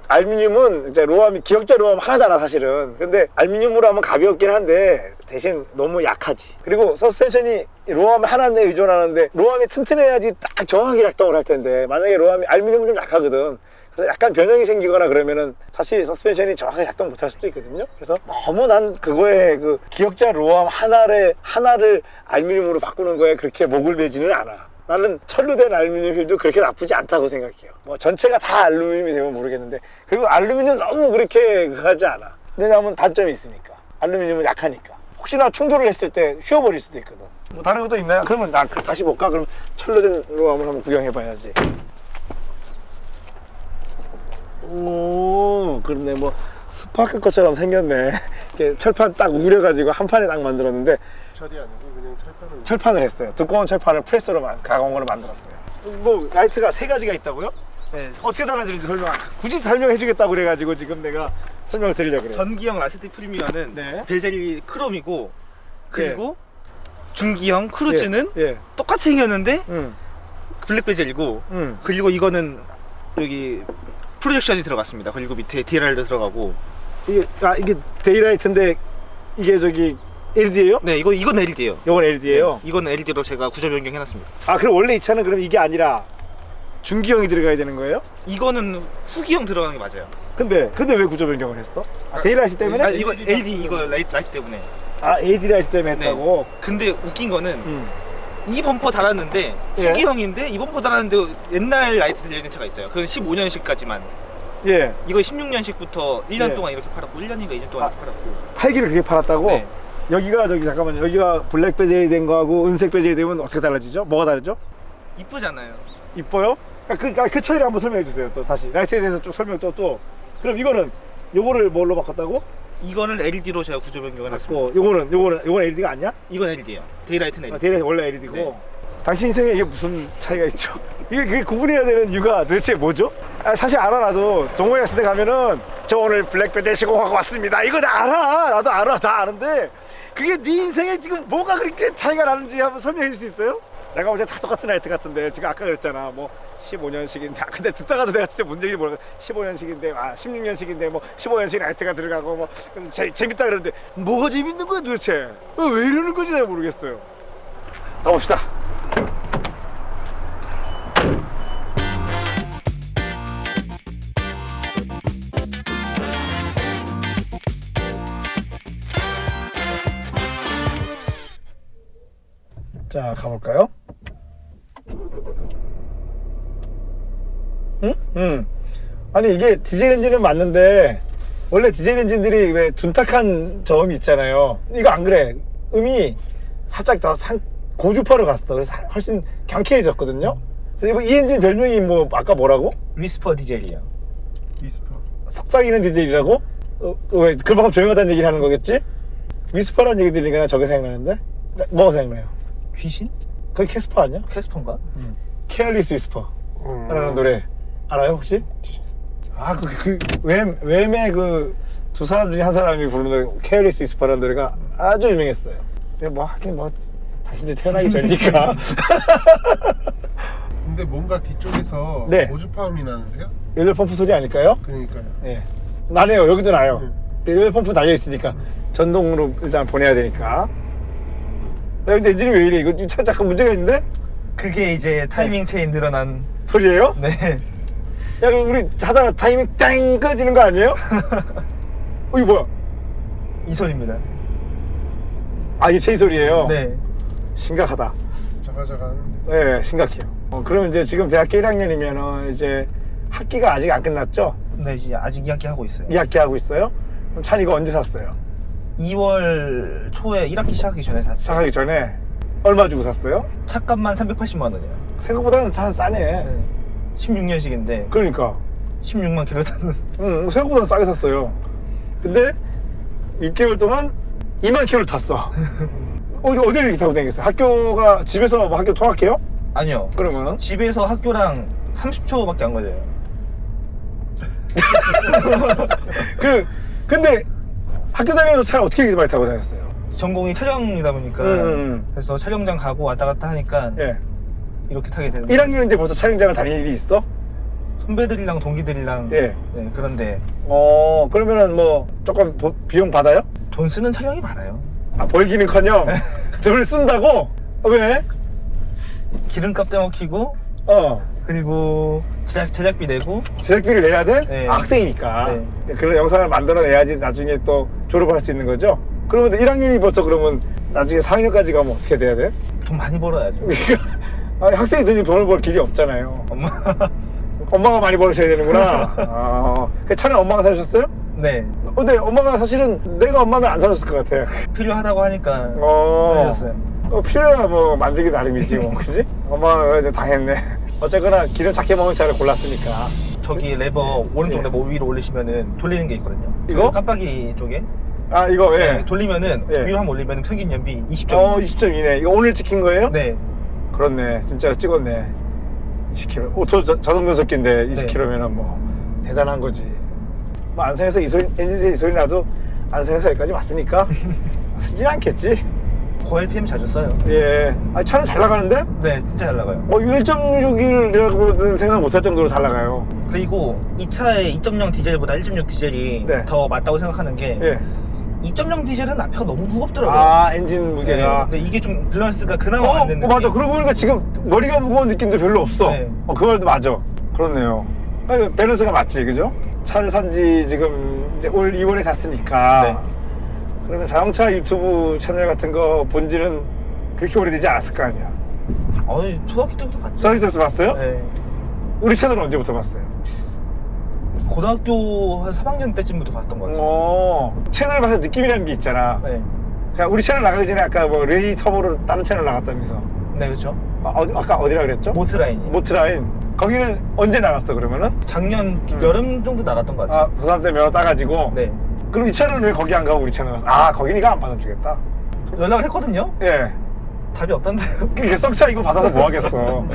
알루미늄은 이제 로암이 기역자 로암 하나잖아 사실은. 근데 알루미늄으로 하면 가볍긴 한데 대신 너무 약하지. 그리고 서스펜션이 로암 하나에 의존하는데 로암이 튼튼해야지 딱 정확하게 작동을 할 텐데 만약에 로암이 알루미늄은 좀 약하거든. 그래서 약간 변형이 생기거나 그러면은 사실 서스펜션이 정확하게 작동 못할 수도 있거든요. 그래서 너무 난 그거에 그 기역자 로암 하나를 알루미늄으로 바꾸는 거에 그렇게 목을 매지는 않아. 나는 철로 된 알루미늄 휠도 그렇게 나쁘지 않다고 생각해요. 뭐 전체가 다 알루미늄이 되면 모르겠는데 그리고 알루미늄 너무 그렇게 하지 않아. 왜냐하면 단점이 있으니까. 알루미늄은 약하니까. 혹시나 충돌을 했을 때 휘어버릴 수도 있거든. 뭐 다른 것도 있나요? 그러면 나 다시 볼까? 그럼 철로 된 로암을 한번 구경해봐야지. 오, 그렇네. 뭐 스파크 것처럼 생겼네. 이렇게 철판 딱 우려가지고 한 판에 딱 만들었는데 철이 아니고 그냥 철판을 했어요. 두꺼운 철판을 프레스로 가공으로 만들었어요. 뭐 라이트가 세 가지가 있다고요? 네. 어떻게 달라지는지 굳이 설명해 주겠다고 그래가지고 지금 내가 설명을 드리려고 그래요. 전기형 라세티 프리미어는 네. 베젤이 크롬이고 그리고 중기형 크루즈는 예. 똑같이 생겼는데 음. 블랙 베젤이고 그리고 이거는 여기 프로젝션이 들어갔습니다. 그리고 밑에 DLR도 들어가고 이게 데이라이트인데 이게 저기 LED예요? 네 이건 LED예요. 이건 LED예요. 네, 이건 LED로 제가 구조 변경해놨습니다. 아 그럼 원래 이 차는 그럼 이게 아니라 중기형이 들어가야 되는 거예요? 이거는 후기형 들어가는 게 맞아요. 근데 왜 구조 변경을 했어? 데이라이트 때문에? 아, 이거 LED 이거 라이트 때문에. 아 LED 라이트 때문에 네. 했다고? 근데 웃긴 거는 이 범퍼 달았는데 예. 후기형인데 이 범퍼 달았는데 옛날 라이트 달려있는 차가 있어요. 그건 15년식까지만. 예. 이거 16년식부터 1년 예. 동안 이렇게 팔았고 1년인가 2년 동안 이렇게 팔았고. 팔기를 그렇게 팔았다고? 네. 여기가 잠깐만요. 여기가 블랙 베젤이 된 거하고 은색 베젤이 되면 어떻게 달라지죠? 뭐가 다르죠? 이쁘잖아요. 이뻐요? 그 차이를 한번 설명해 주세요. 또 다시 라이트에 대해서 좀 설명 또. 그럼 이거는 요거를 뭘로 바꿨다고? 이거는 LED로 제가 구조 변경을 했고 바꿨고 요거는 LED가 아니야? 이건 LED예요. 데이라이트는 아, LED. 데이라이트 원래 LED고. 네. 당신 인생에 이게 무슨 차이가 있죠? 이게 구분해야 되는 이유가 도대체 뭐죠? 아, 사실 알아. 나도 동호회 갔을 때 가면은 저 오늘 블랙 베젤 시공하고 왔습니다. 이거 다 알아. 나도 알아. 다 아는데 그게 네 인생에 지금 뭐가 그렇게 차이가 나는지 한번 설명해 줄 수 있어요? 내가 볼 때 다 똑같은 라이트 같은데 지금 아까 그랬잖아. 뭐 15년식인데 근데 듣다가도 내가 진짜 문제인지 모르겠어. 15년식인데 16년식인데 뭐 15년식 라이트가 들어가고 뭐 재밌다 그러는데 뭐가 재밌는 거야 도대체? 왜 이러는 건지 내가 모르겠어요. 가봅시다. 자, 가볼까요? 응? 아니 이게 디젤 엔진은 맞는데 원래 디젤 엔진들이 왜 둔탁한 점이 있잖아요. 이거 안 그래. 음이 살짝 더 고주파로 갔어. 그래서 훨씬 경쾌해졌거든요. 그리고 이 엔진 별명이 뭐 아까 뭐라고? 위스퍼 디젤이요. 위스퍼. 속삭이는 디젤이라고? 왜 그만큼 조용하다는 얘기를 하는 거겠지? 위스퍼라는 얘기 들으니까 나 저게 생각나는데? 뭐가 생각나요? 귀신? 그게 캐스퍼 아니야? 캐스퍼인가? 케어리스 위스퍼 라는 노래 알아요 혹시? 아 웸의 그 두 사람 중에 한 사람이 부르는 노래 케어리스 위스퍼라는 노래가 아주 유명했어요. 근데 뭐 하긴 뭐 당신들 태어나기 전이니까. 근데 뭔가 뒤쪽에서 네. 고주파음이 나는데요? 열렬 펌프 소리 아닐까요? 그러니까요. 예. 나네요. 여기도 나요. 열렬 펌프 달려 있으니까 전동으로 일단 보내야 되니까. 야, 근데 엔진이 왜 이래? 이거 차 잠깐 문제가 있는데? 그게 이제 타이밍 체인 늘어난. 소리예요? 네. 야, 그럼 우리 자다가 타이밍 땡 끊어지는 거 아니에요? 이거 뭐야? 이 소리입니다. 아, 이게 제이 소리예요? 네. 심각하다. 자가자가 하는데. 네, 심각해요. 그럼 이제 지금 대학교 1학년이면은 이제 학기가 아직 안 끝났죠? 네, 이제 아직 2학기 하고 있어요. 2학기 하고 있어요? 그럼 찬 이거 언제 샀어요? 2월 초에 1학기 시작하기 전에 샀어요. 시작하기 전에 얼마 주고 샀어요? 차값만 380만 원이에요. 생각보다는 차 싸네. 16년식인데 그러니까. 16만 킬로 탔는. 응, 생각보다 싸게 샀어요. 근데 6개월 동안 2만 킬로를 탔어. 어디를 이렇게 타고 다니겠어요? 학교가 집에서 뭐 학교 통학해요? 아니요. 그러면은 집에서 학교랑 30초밖에 안 걸려요. 근데 학교 다니면서 차를 어떻게 이렇게 많이 타고 다녔어요? 전공이 촬영이다 보니까 그래서 촬영장 가고 왔다 갔다 하니까 예. 이렇게 타게 되는 거예요. 1학년인데 벌써 촬영장을 다닐 일이 있어? 선배들이랑 동기들이랑 예. 네, 그런데 그러면은 뭐 조금 비용 받아요? 돈 쓰는 촬영이 많아요. 아, 벌기는커녕 돈을 쓴다고? 왜? 기름값 떼먹히고 그리고 제작비 내고 제작비를 내야 돼? 네. 학생이니까. 네. 그런 영상을 만들어내야지 나중에 또 졸업할 수 있는 거죠? 그러면 1학년이 벌써 그러면 나중에 4학년까지 가면 어떻게 돼야 돼? 돈 많이 벌어야죠. 아니, 학생이 돈을 벌 길이 없잖아요. 엄마가 많이 벌으셔야 되는구나. 그 차는 엄마가 사주셨어요? 네, 근데 엄마가 사실은 내가 엄마면 안 사줬을 것 같아. 필요하다고 하니까 사주셨어요. 필요야 뭐 만들기 나름이지 뭐. 그지? 엄마가 이제 당했네. 어쨌거나 기름 작게 먹는 차를 골랐으니까. 저기 레버 오른쪽 예. 레버 위로 올리시면은 돌리는 게 있거든요. 이거? 그 깜빡이 쪽에 아 이거 예. 네, 돌리면은 예. 위로 한번 올리면 평균 연비 20점. 20.2네. 이거 오늘 찍힌 거예요? 네, 그렇네. 진짜 찍었네. 20km. 오토 자동 변속기인데 20km면은 뭐 대단한 거지. 뭐 안성에서 이 소리, 엔진세 이 소리 나도 안성에서 여기까지 왔으니까 쓰진 않겠지. 고RPM 자주 써요. 예. 아 차는 잘 나가는데? 네, 진짜 잘 나가요. 이거 1.6이라고는 생각 못할 정도로 잘 나가요. 그리고 이 차의 2.0 디젤보다 1.6 디젤이 네. 더 맞다고 생각하는 게 예. 2.0 디젤은 앞에가 너무 무겁더라고요. 아 엔진 무게가. 네, 근데 이게 좀 밸런스가 그나마 맞는 느낌. 맞아. 그러고 보니까 지금 머리가 무거운 느낌도 별로 없어. 네. 그 말도 맞아. 그렇네요. 아니, 밸런스가 맞지, 그죠? 차를 산지 지금 이제 올 2월에 샀으니까. 네. 그러면 자동차 유튜브 채널 같은 거 본 지는 그렇게 오래되지 않았을 거 아니야. 초등학교 때부터 봤죠. 저희 때부터 봤어요? 네. 우리 채널은 언제부터 봤어요? 고등학교 한 3학년 때쯤부터 봤던 것 같아요. 채널 봐서 느낌이라는 게 있잖아. 네. 그냥 우리 채널 나가기 전에 아까 뭐 레이 터보로 다른 채널 나갔다면서. 네, 그렇죠. 아까 어디라 그랬죠? 모트라인이. 모트라인. 거기는 언제 나갔어 그러면은? 작년 여름 정도 나갔던 것 같아요. 고3 때 면허 따가지고. 네. 그럼 이 차는 왜 거기 안 가고 우리 차는 가서? 거기니까 안 받아주겠다. 연락을 했거든요. 예. 답이 없던데요. 그러니까 썩차 이거 받아서 뭐 하겠어.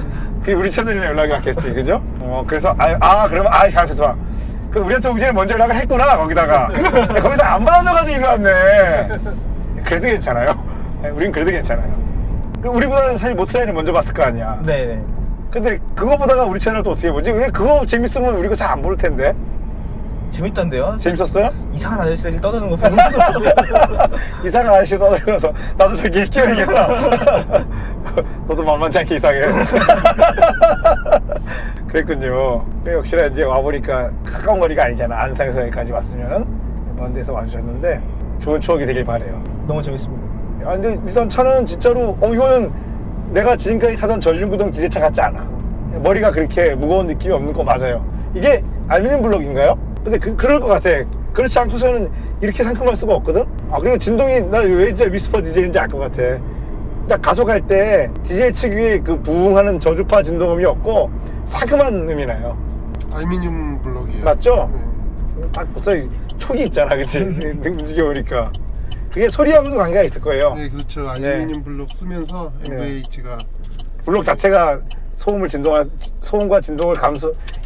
그게 우리 채널이나 연락이 왔겠지, 그죠? 그래서 그러면 가만있어 봐. 그 우리한테 오기 전에 먼저 연락을 했구나 거기다가. 거기서 안 받아줘가지고 이리 왔네. 그래도 괜찮아요. 우린 그래도 괜찮아요. 우리보다는 사실 모트라인을 먼저 봤을 거 아니야. 네네. 근데 그거 보다가 우리 채널 또 어떻게 보지? 왜 그거 재밌으면 우리가 잘 안 볼 텐데. 재밌던데요? 재밌었어요? 이상한 아저씨들이 떠드는 거 보면서 이상한 아저씨 떠들면서 나도 저기 끼워야겠다. 너도 만만치 않게 이상해. 그랬군요. 그래 역시나 이제 와보니까 가까운 거리가 아니잖아. 안상에서 여기까지 왔으면은 먼 데서 와주셨는데 좋은 추억이 되길 바래요. 너무 재밌습니다. 근데 일단 차는 진짜로 이거는 내가 지금까지 타던 전륜구동 디젤차 같지 않아. 머리가 그렇게 무거운 느낌이 없는 거 맞아요. 이게 알루미늄 블럭인가요? 근데 그럴 것 같아. 그렇지 않고서는 이렇게 상큼할 수가 없거든? 그리고 진동이 나 왜 진짜 위스퍼 디젤인지 알 것 같아. 딱 가속할 때 디젤 특유의 그 부응하는 저주파 진동음이 없고 사금한 음이 나요. 알루미늄 블럭이에요. 맞죠? 네. 딱 벌써 촉이 있잖아, 그치? 움직여보니까. 그게 소리하고도 관계가 있을 거예요. 네, 그렇죠. 알루미늄 블럭 쓰면서 MVH가 블록 자체가 소음과 진동을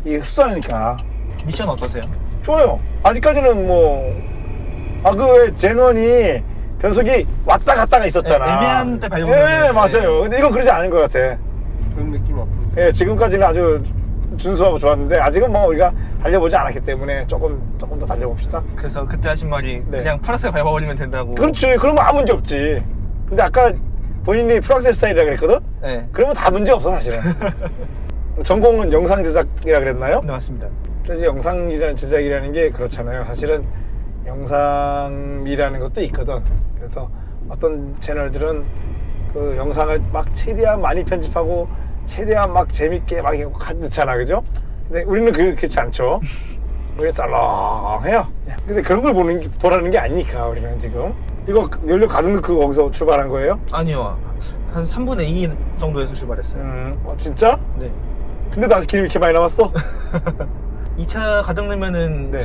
흡수하니까. 미션 어떠세요? 좋아요. 아직까지는 그 젠1이 변속이 왔다 갔다가 있었잖아. 네, 애매한 때 밟으면. 예, 맞아요. 근데 이건 그러지 않은 것 같아. 그런 느낌 없고. 예, 지금까지는 아주 준수하고 좋았는데 아직은 우리가 달려보지 않았기 때문에 조금 더 달려봅시다. 그래서 그때 하신 말이 네. 그냥 풀악셀 밟아버리면 된다고. 그렇지. 그러면 아무 문제 없지. 근데 아까 본인이 프랑스 스타일이라 그랬거든? 네. 그러면 다 문제 없어, 사실은. 전공은 영상 제작이라 그랬나요? 네, 맞습니다. 그래서 영상이라는 제작이라는 게 그렇잖아요. 사실은 영상이라는 것도 있거든. 그래서 어떤 채널들은 그 영상을 막 최대한 많이 편집하고 최대한 막 재밌게 막 넣잖아, 그죠? 근데 우리는 그렇지 않죠. 우리는 썰렁해요. 근데 그런 걸 보라는 게 아니니까 우리는 지금. 이거 연료 가득 넣고 거기서 출발한 거예요? 아니요. 한 3분의 2 정도에서 출발했어요. 진짜? 네. 근데 나 기름이 이렇게 많이 남았어? 2차 가득 넣으면은 네.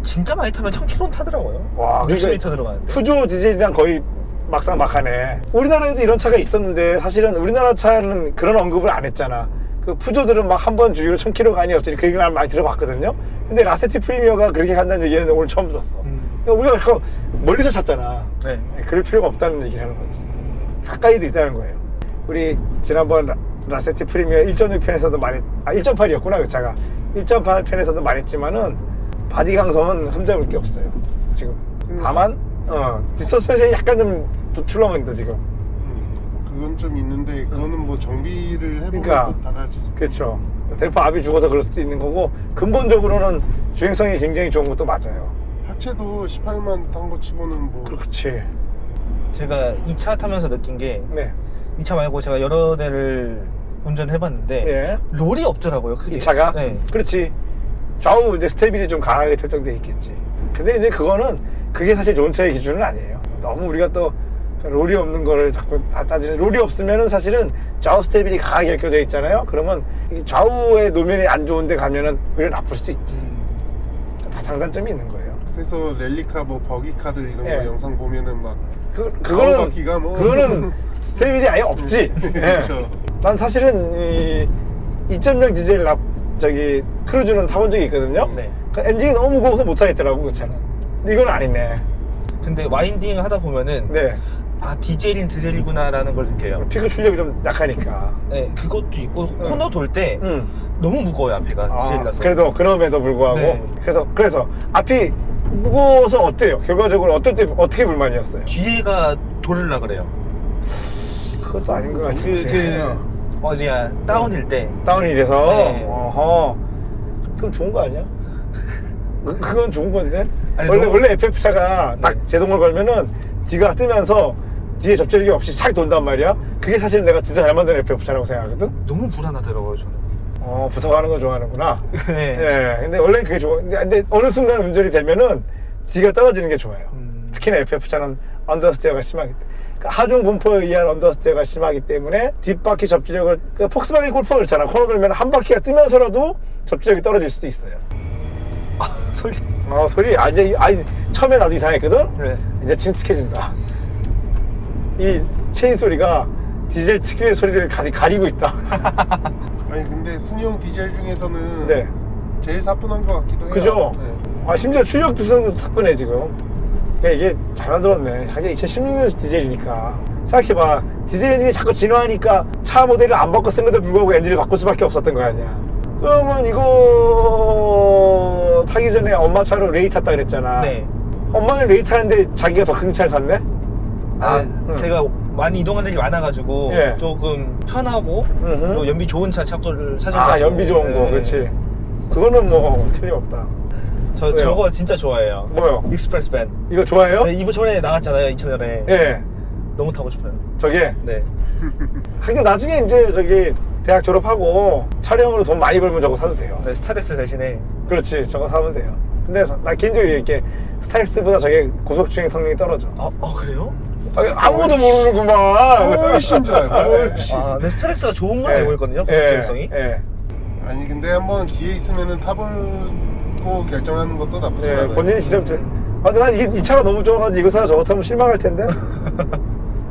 진짜 많이 타면 1000km 타더라고요. 와, 60m 그러니까 들어가는데. 푸조 디젤이랑 거의 막상막하네. 우리나라에도 이런 차가 있었는데 사실은 우리나라 차는 그런 언급을 안 했잖아. 그 푸조들은 막 한 번 주기로 1000km가 아니었더니 그 얘기를 많이 들어봤거든요. 근데 라세티 프리미어가 그렇게 간다는 얘기는 오늘 처음 들었어. 그러니까 우리가 멀리서 찾잖아. 네. 그럴 필요가 없다는 얘기를 하는 거지. 가까이도 있다는 거예요. 우리 지난번 라세티 프리미어 1.6 편에서도 1.8이었구나 그 차가. 1.8 편에서도 말했지만은 바디 강성은 흠잡을 게 없어요. 지금. 다만 뒷서스펜션이 약간 좀 출렁인다 지금. 그건 좀 있는데 그거는 뭐 정비를 해보면 그러니까, 또 달라질 수. 그렇죠. 델프 압이 죽어서 그럴 수도 있는 거고 근본적으로는 주행성이 굉장히 좋은 것도 맞아요. 하체도 18만 탄 거 치고는 뭐. 그렇지. 제가 이 차 타면서 느낀 게 네. 이 차 말고 제가 여러 대를 운전해봤는데 예. 롤이 없더라고요. 크게. 이 차가? 네. 그렇지. 좌우 이제 스테빌이 좀 강하게 설정되어 있겠지. 근데 이제 그게 사실 좋은 차의 기준은 아니에요. 너무 우리가 또 롤이 없는 거를 자꾸 다 따지는, 롤이 없으면은 사실은 좌우 스테빌이 강하게 껴져 있잖아요. 그러면 이게 좌우의 노면이 안 좋은데 가면은 오히려 나쁠 수 있지. 다 장단점이 있는 거예요. 그래서 랠리카 뭐 버기카들 이런 예. 거 영상 보면은 막 그거는 바퀴가 뭐. 그거는 스테빌이 아예 없지. 예. 그렇죠. 난 사실은 2.0 디젤 크루즈는 타본 적이 있거든요. 네. 그 엔진이 너무 무거워서 못 타겠더라고 그 차는. 근데 이건 아니네. 근데 와인딩 하다 보면은 네. 아 디젤인 디젤이구나라는 걸 느껴요. 피크 출력이 좀 약하니까. 네, 그것도 있고 코너 돌 때 응. 너무 무거워요 앞에가 디젤이라서. 그래도 그럼에도 불구하고 네. 그래서 앞이 무거워서 어때요? 결과적으로 어떻게 불만이었어요? 뒤에가 돌으려 그래요. 그것도 아닌 것 같은데. 어디야 다운일 때. 다운힐에서. 네. 어허. 그럼 좋은 거 아니야? 그건 좋은 건데. 아니, 원래 FF 차가 딱 제동을 걸면은 뒤가 뜨면서 뒤에 접촉력이 없이 싹 돈단 말이야. 그게 사실 내가 진짜 잘 만든 FF 차라고 생각하거든. 너무 불안하더라고요 저는. 붙어가는 거 좋아하는구나. 네. 예. 근데 원래 그게 좋아. 근데 어느 순간 운전이 되면은 뒤가 떨어지는 게 좋아요. 특히나 FF 차는 언더스테어가 심하기 때문에. 그러니까 하중 분포에 의한 언더스테어가 심하기 때문에 뒷바퀴 접지력을 폭스바겐 골프가 그렇잖아. 코너 돌면 한 바퀴가 뜨면서라도 접지력이 떨어질 수도 있어요. 소리. 소리 처음에 나도 이상했거든. 네. 이제 침착해진다. 이 체인 소리가 디젤 특유의 소리를 가리고 있다. 아니 근데 순형 디젤 중에서는 네. 제일 사뿐한 것 같기도 해요. 그죠? 네. 심지어 출력 두성도 특분해 지금. 그러니까 이게 잘 만들었네. 하긴 2016년 디젤이니까. 생각해봐. 디젤 엔진이 자꾸 진화하니까 차 모델을 안 바꿔 쓴데도 불구하고 엔진을 바꿀 수밖에 없었던 거 아니야. 그러면 이거 타기 전에 엄마 차로 레이 탔다 그랬잖아. 네. 엄마는 레이 타는데 자기가 더 큰 차를 탔네? 응. 제가 많이 이동하는 일이 많아가지고 예. 조금 편하고 또 연비 좋은 차 찾고를 사준 연비 좋은 거, 그렇지. 그거는 뭐 틀림없다. 왜요? 저거 진짜 좋아해요. 뭐요? 익스프레스 밴. 이거 좋아해요? 네, 이번 전에 나갔잖아요 2000년에. 예. 너무 타고 싶어요. 저게. 네. 하긴 나중에 이제 대학 졸업하고 촬영으로 돈 많이 벌면 저거 사도 돼요. 네, 스타렉스 대신에. 그렇지, 저거 사면 돼요. 근데 나 개인적으로 이렇게 스타렉스보다 저게 고속주행 성능이 떨어져. 그래요? 아무도 모르는구만. 훨씬 좋아요. 훨씬. 근데 스타렉스가 좋은 건 알고 있거든요. 고속주행성이. 예. 아니 근데 한번 기회 있으면은 타보고 결정하는 것도 나쁘지 예. 않아요. 본인이 진짜 근데 난 이 차가 너무 좋아가지고 이거 사서 저거 타면 실망할 텐데.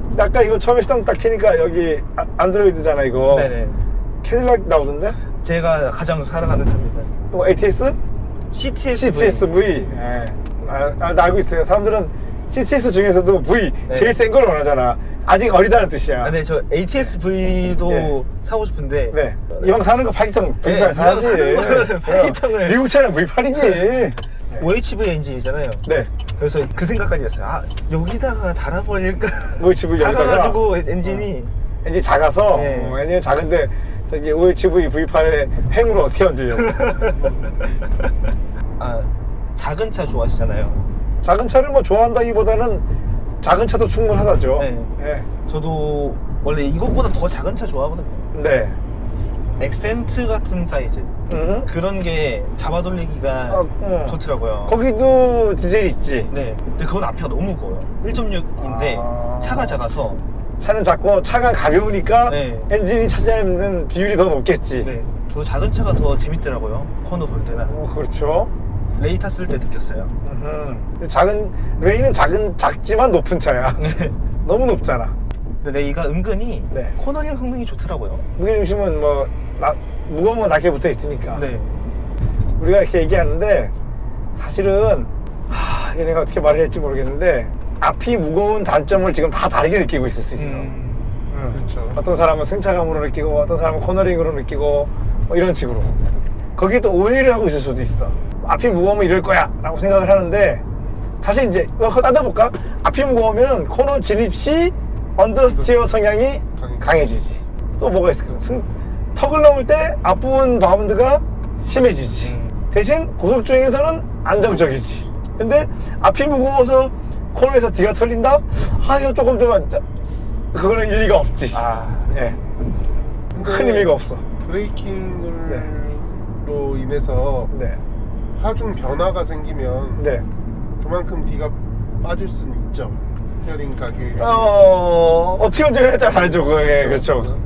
근데 아까 이거 처음에 시동 딱 켜니까 여기 안드로이드잖아 이거. 네네. 캐딜락 나오던데? 제가 가장 사랑하는 차입니다. 이거 ATS? CTS. CTS-V. 예. 나 알고 있어요. 사람들은 CTS 중에서도 V 네. 제일 센 걸 원하잖아. 아직 어리다는 뜻이야. 네, 저 ATS-V도 예. 사고 싶은데. 네. 이왕 사는 거 8기통 V8 네, 사야지. 사는 거는 8기통을. 미국 차는 V8이지. OHV 엔진이잖아요. 네. 그래서 그 생각까지 했어요. 여기다가 달아버릴까? OHV 여기다가. 작아가지고 엔진이. 엔진 작아서 네. 엔진이 작은데 저기 OHV V8에 횡으로 어떻게 얹으려고. 작은 차 좋아하시잖아요. 작은 차를 뭐 좋아한다기보다는 작은 차도 충분하다죠. 네. 네. 저도 원래 이것보다 더 작은 차 좋아하거든요. 네. 엑센트 같은 사이즈. 그런 게 잡아 돌리기가 좋더라고요. 거기도 디젤 있지. 네. 근데 그건 앞에가 너무 무거워요. 1.6인데 차가 작아서. 차는 작고 차가 가벼우니까 네. 엔진이 차지하는 비율이 더 높겠지. 네. 저 작은 차가 더 재밌더라고요. 코너 돌 때나. 그렇죠. 레이 탔을 때 느꼈어요. 근데 레이는 작지만 높은 차야. 네. 너무 높잖아. 근데 레이가 은근히 네. 코너링 성능이 좋더라고요. 무게중심은 뭐 무거운 건 낮게 붙어 있으니까. 네. 우리가 이렇게 얘기하는데 사실은 이게 내가 어떻게 말해야 할지 모르겠는데 앞이 무거운 단점을 지금 다 다르게 느끼고 있을 수 있어. 응. 그렇죠. 어떤 사람은 승차감으로 느끼고 어떤 사람은 코너링으로 느끼고 뭐 이런 식으로 거기에 또 오해를 하고 있을 수도 있어. 앞이 무거우면 이럴 거야 라고 생각을 하는데 사실 이제 이거 따져볼까? 앞이 무거우면 코너 진입 시 언더스티어 성향이 강해지지. 또 뭐가 있을까? 턱을 넘을 때 앞부분 바운드가 심해지지. 대신 고속 주행에서는 안정적이지. 근데 앞이 무거워서 코너에서 뒤가 털린다? 이거 조금 좀 그거는 일리가 없지. 예. 큰 의미가 없어. 브레이킹으로 인해서 네. 하중 변화가 생기면 네. 그만큼 뒤가 빠질 수는 있죠. 스티어링 가격이 어떻게 운전에 따라 다르죠. 그게. 그렇죠.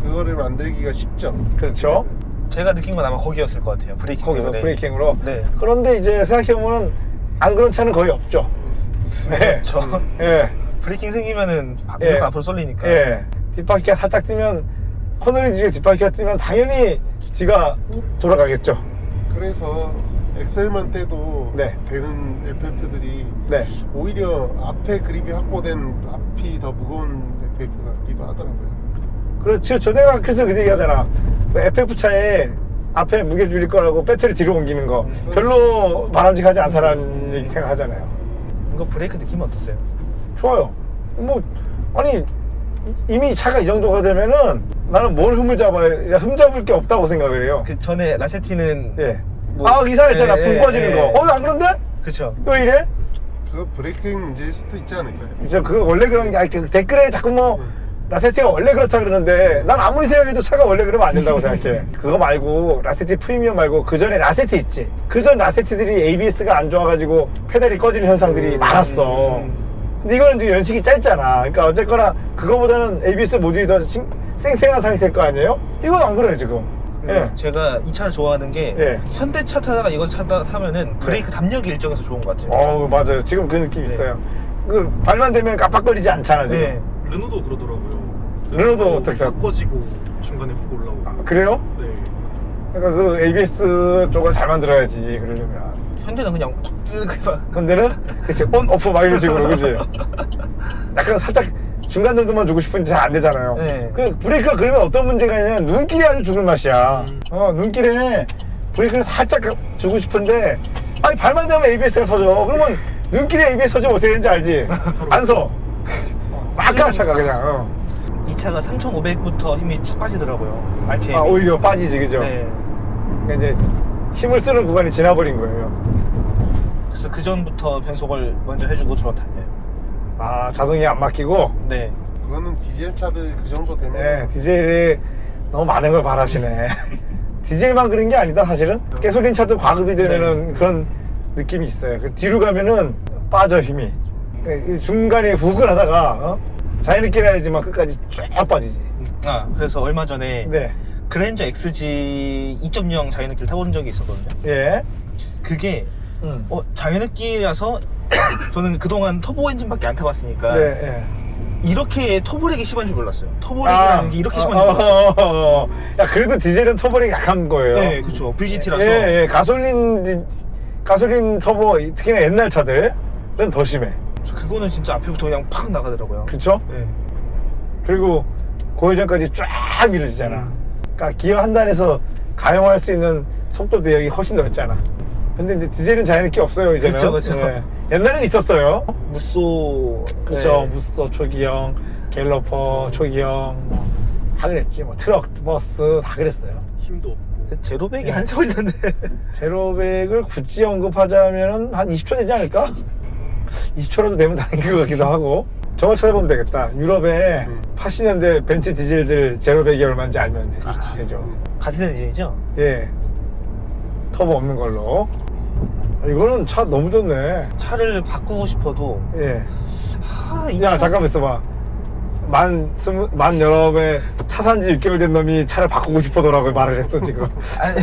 그거를 만들기가 쉽죠. 그렇죠. 제가 느낀 건 아마 거기였을 것 같아요. 브레이킹 거기서 때문에. 브레이킹으로. 네. 그런데 이제 생각해보면 안 그런 차는 거의 없죠. 네. 저 예. 브레이킹 생기면은 예. 무조건 앞으로 쏠리니까. 예. 뒷바퀴가 살짝 뜨면 코너링 중에 뒷바퀴가 뜨면 당연히 뒤가 돌아가겠죠. 그래서 엑셀만 떼도 네. 되는 FF들이 네. 오히려 앞에 그립이 확보된 앞이 더 무거운 FF 같기도 하더라고요. 그렇죠. 내가 그래서 그 얘기 하잖아. FF차에 앞에 무게 줄일 거라고 배터리 뒤로 옮기는 거 별로 바람직하지 않다라는 얘기 생각하잖아요. 이거 브레이크 느낌은 어떠세요? 좋아요. 뭐 아니 이미 차가 이 정도가 되면은 나는 뭘 흠을 잡아야 흠잡을 게 없다고 생각을 해요. 그 전에 라세티는 예. 뭐- 이상했잖아. 예, 붕 예, 꺼지는 예. 거. 안 그런데? 그쵸. 왜 이래? 그거 브레이킹 문제일 수도 있지 않을까요? 그거 원래 그런 게 그 댓글에 자꾸 뭐 라세티가 원래 그렇다 그러는데 난 아무리 생각해도 차가 원래 그러면 안 된다고 생각해. 그거 말고 라세티 프리미엄 말고 그 전에 라세티 있지. 그 전 라세티들이 ABS가 안 좋아가지고 페달이 꺼지는 현상들이 많았어. 근데 이거는 지금 연식이 짧잖아. 그러니까 어쨌거나 그거보다는 ABS 모듈이 더 쌩쌩한 상태일 거 아니에요? 이건 안 그래요 지금. 예. 제가 이 차를 좋아하는 게 예. 현대차 타다가 이거 타면은 브레이크 담력이 일정해서 좋은 것 같아요. 맞아요. 지금 그 느낌 있어요. 그 발만 대면 깜빡거리지 않잖아 지금. 네. 르노도 그러더라고요. 르노도 어떻게 훅 꺼지고 중간에 훅 올라오고. 그래요? 네. 그러니까 그 ABS 쪽을 잘 만들어야지 그러려면. 현대는 그냥 이렇게 막 근데는 그치 온 오프 막 이런 식으로 그치. 약간 살짝 중간 정도만 주고 싶은데 잘 안 되잖아요. 네. 그 브레이크가 그러면 어떤 문제가 있냐면 눈길이 아주 죽을 맛이야. 눈길에 브레이크를 살짝 주고 싶은데 아니 발만 대면 ABS가 서져. 그러면 눈길에 ABS 서지면 어떻게 되는지 알지? 안 서. 막가 차가 그냥. 이 차가 3,500부터 힘이 쭉 빠지더라고요. RPM. 오히려 빠지지 그죠? 네. 그러니까 이제 힘을 쓰는 구간이 지나버린 거예요. 그래서 그 전부터 변속을 먼저 해주고 저 다녀요. 자동이 안 막히고. 네. 그거는 디젤 차들 그 정도 되면 네, 디젤이 너무 많은 걸 바라시네. 디젤만 그런 게 아니다, 사실은. 가솔린 차도 과급이 되면은 그런 느낌이 있어요. 그 뒤로 가면은 빠져, 힘이. 그러니까 중간에 훅을 하다가, 자연스럽게 해야지만 끝까지 쭉 빠지지. 그래서 얼마 전에 네. 그랜저 XG 2.0 자연흡기를 타본 적이 있었거든요. 예. 그게 자연흡기라서 저는 그동안 터보 엔진밖에 안 타봤으니까 네, 예. 이렇게 터보렉이 심한 줄 몰랐어요. 터보렉이라는 게 이렇게 심한 줄 몰랐어요. 야, 그래도 디젤은 터보력이 약한 거예요. 네, 그렇죠. VGT라서. 예. 가솔린 터보, 특히나 옛날 차들은 더 심해. 그거는 진짜 앞에부터 그냥 팍 나가더라고요. 그쵸? 네. 그리고 고회전까지 쫙 밀어지잖아. 그러니까 기어 한 단에서 가용할 수 있는 속도 대역이 훨씬 넓잖아. 근데 이제 디젤은 자연흡기 없어요, 이제는. 그쵸. 예. 옛날엔 있었어요. 무쏘. 그렇죠. 네. 무쏘 초기형, 갤러퍼 초기형, 다 그랬지. 트럭, 버스 다 그랬어요. 힘도 없고. 그 제로백이 네. 한세 걸렸는데. 제로백을 굳이 언급하자면은 한 20초 되지 않을까? 20초라도 되면 다행인 것 같기도 하고. 저걸 찾아보면 되겠다. 유럽에 80년대 벤츠 디젤들 제로백이 얼마인지 알면 돼. 그죠? 같은 엔진이죠? 예. 터보 없는 걸로. 이거는 차 너무 좋네. 차를 바꾸고 싶어도 예. 이 야, 차- 잠깐만 있어봐. 만 여러분의 차 산지 6개월 된 놈이 차를 바꾸고 싶어더라고 말을 했어, 지금. 아니,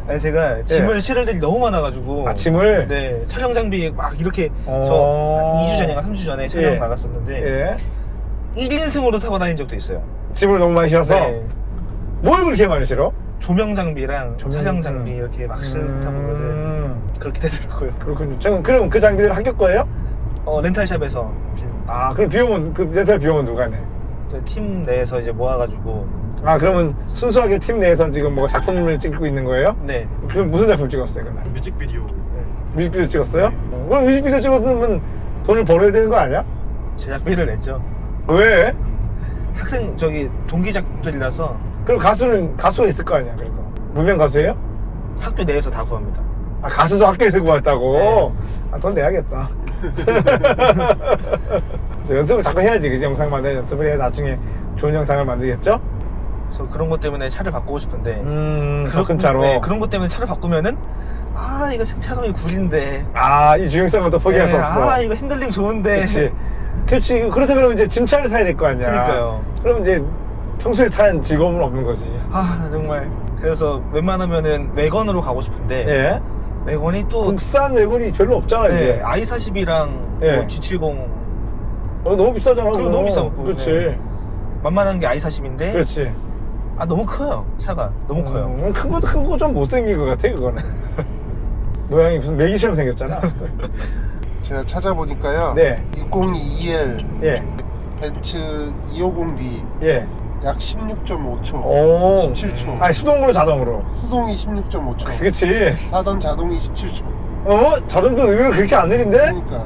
아니, 제가 짐을 실을 일이 너무 많아가지고. 아, 짐을? 네, 촬영 장비 막 이렇게 저 어. 2주 전인가 3주 전에 촬영 예. 나갔었는데 예. 1인승으로 타고 다닌 적도 있어요. 짐을 너무 많이 실어서? 네. 뭘 그렇게 많이 실어? 조명 장비랑 조명, 촬영 장비 이렇게 막 실다 보면은 그렇게 되더라고요. 그렇군요. 그럼 그 장비들은 학교 거예요? 렌탈샵에서 아, 그럼 비용은, 그 렌탈 비용은 누가 내? 팀 내에서 이제 모아가지고. 아, 그러면 순수하게 팀 내에서 지금 뭐 작품을 찍고 있는 거예요? 네. 그럼 무슨 작품 찍었어요, 그날? 뮤직비디오. 뮤직비디오 찍었어요? 그럼 뮤직비디오 찍었으면 돈을 벌어야 되는 거 아니야? 제작비를 냈죠. 왜? 학생 동기작들이라서 그럼 가수가 있을 거 아니야, 그래서. 무명 가수예요? 학교 내에서 다 구합니다. 아, 가수도 학교에서 구했다고? 네. 아, 돈 내야겠다. 연습을 자꾸 해야지, 그지? 영상 만들 연습을 해야 나중에 좋은 영상을 만들겠죠? 그래서 그런 것 때문에 차를 바꾸고 싶은데 더 큰 차로. 네, 그런 것 때문에 차를 바꾸면은 아 이거 승차감이 구린데 아, 이 주행성은 또 포기할 수 없어. 아 이거 핸들링 좋은데 그렇지. 그렇다 그러면 이제 짐차를 사야 될 거 아니야. 그러니까요. 그럼 이제 평소에 타는 즐거움은 없는 거지. 아 정말 그래서 웬만하면은 외건으로 가고 싶은데 예. 외건이 또 국산 외건이 별로 없잖아, 네, 이제. i40이랑 예. 뭐 G70 너무 비싸잖아. 그거 너무 비싸고. 그렇지. 네. 만만한 게 i40인데 그렇지. 아 너무 커요 차가 너무 커요. 큰 거 좀 못생긴 것 같아, 그거는. 모양이 무슨 메기처럼 생겼잖아. 제가 찾아보니까요. 네. 602EL 예. 벤츠 250D 예. 약 16.5초. 오. 17초. 아니, 수동으로 자동으로. 수동이 16.5초. 그치. 4단 자동이 17초. 자동도 의외로 그렇게 안 느린데? 그러니까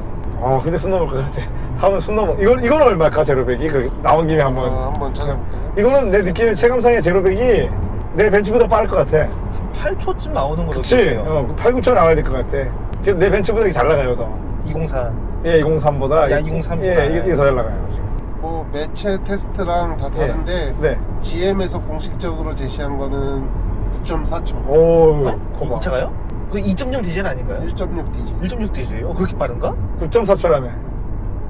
근데 손 넘을 것 같아. 다음에 손 넘어. 이건 얼마일까, 제로백이? 나온 김에 한번. 한번 찾아볼까요? 이거는 내 느낌에 체감상의 제로백이 내 벤츠보다 빠를 것 같아. 8초쯤 나오는 걸로 그치? 기억해요. 8, 9초 나와야 될 것 같아. 지금 내 벤츠보다 이게 잘 나가요, 더. 204 예, 203보다. 야, 203보다. 예, 이게 더 잘 나가요, 지금. 뭐 매체 테스트랑 다 다른데 네. GM에서 공식적으로 제시한 거는 9.4초. 오, 이 차가요? 그 2.0 디젤 아닌가요? 1.6 디젤. 1.6 디젤이요? 그렇게 빠른가? 9.4초라며.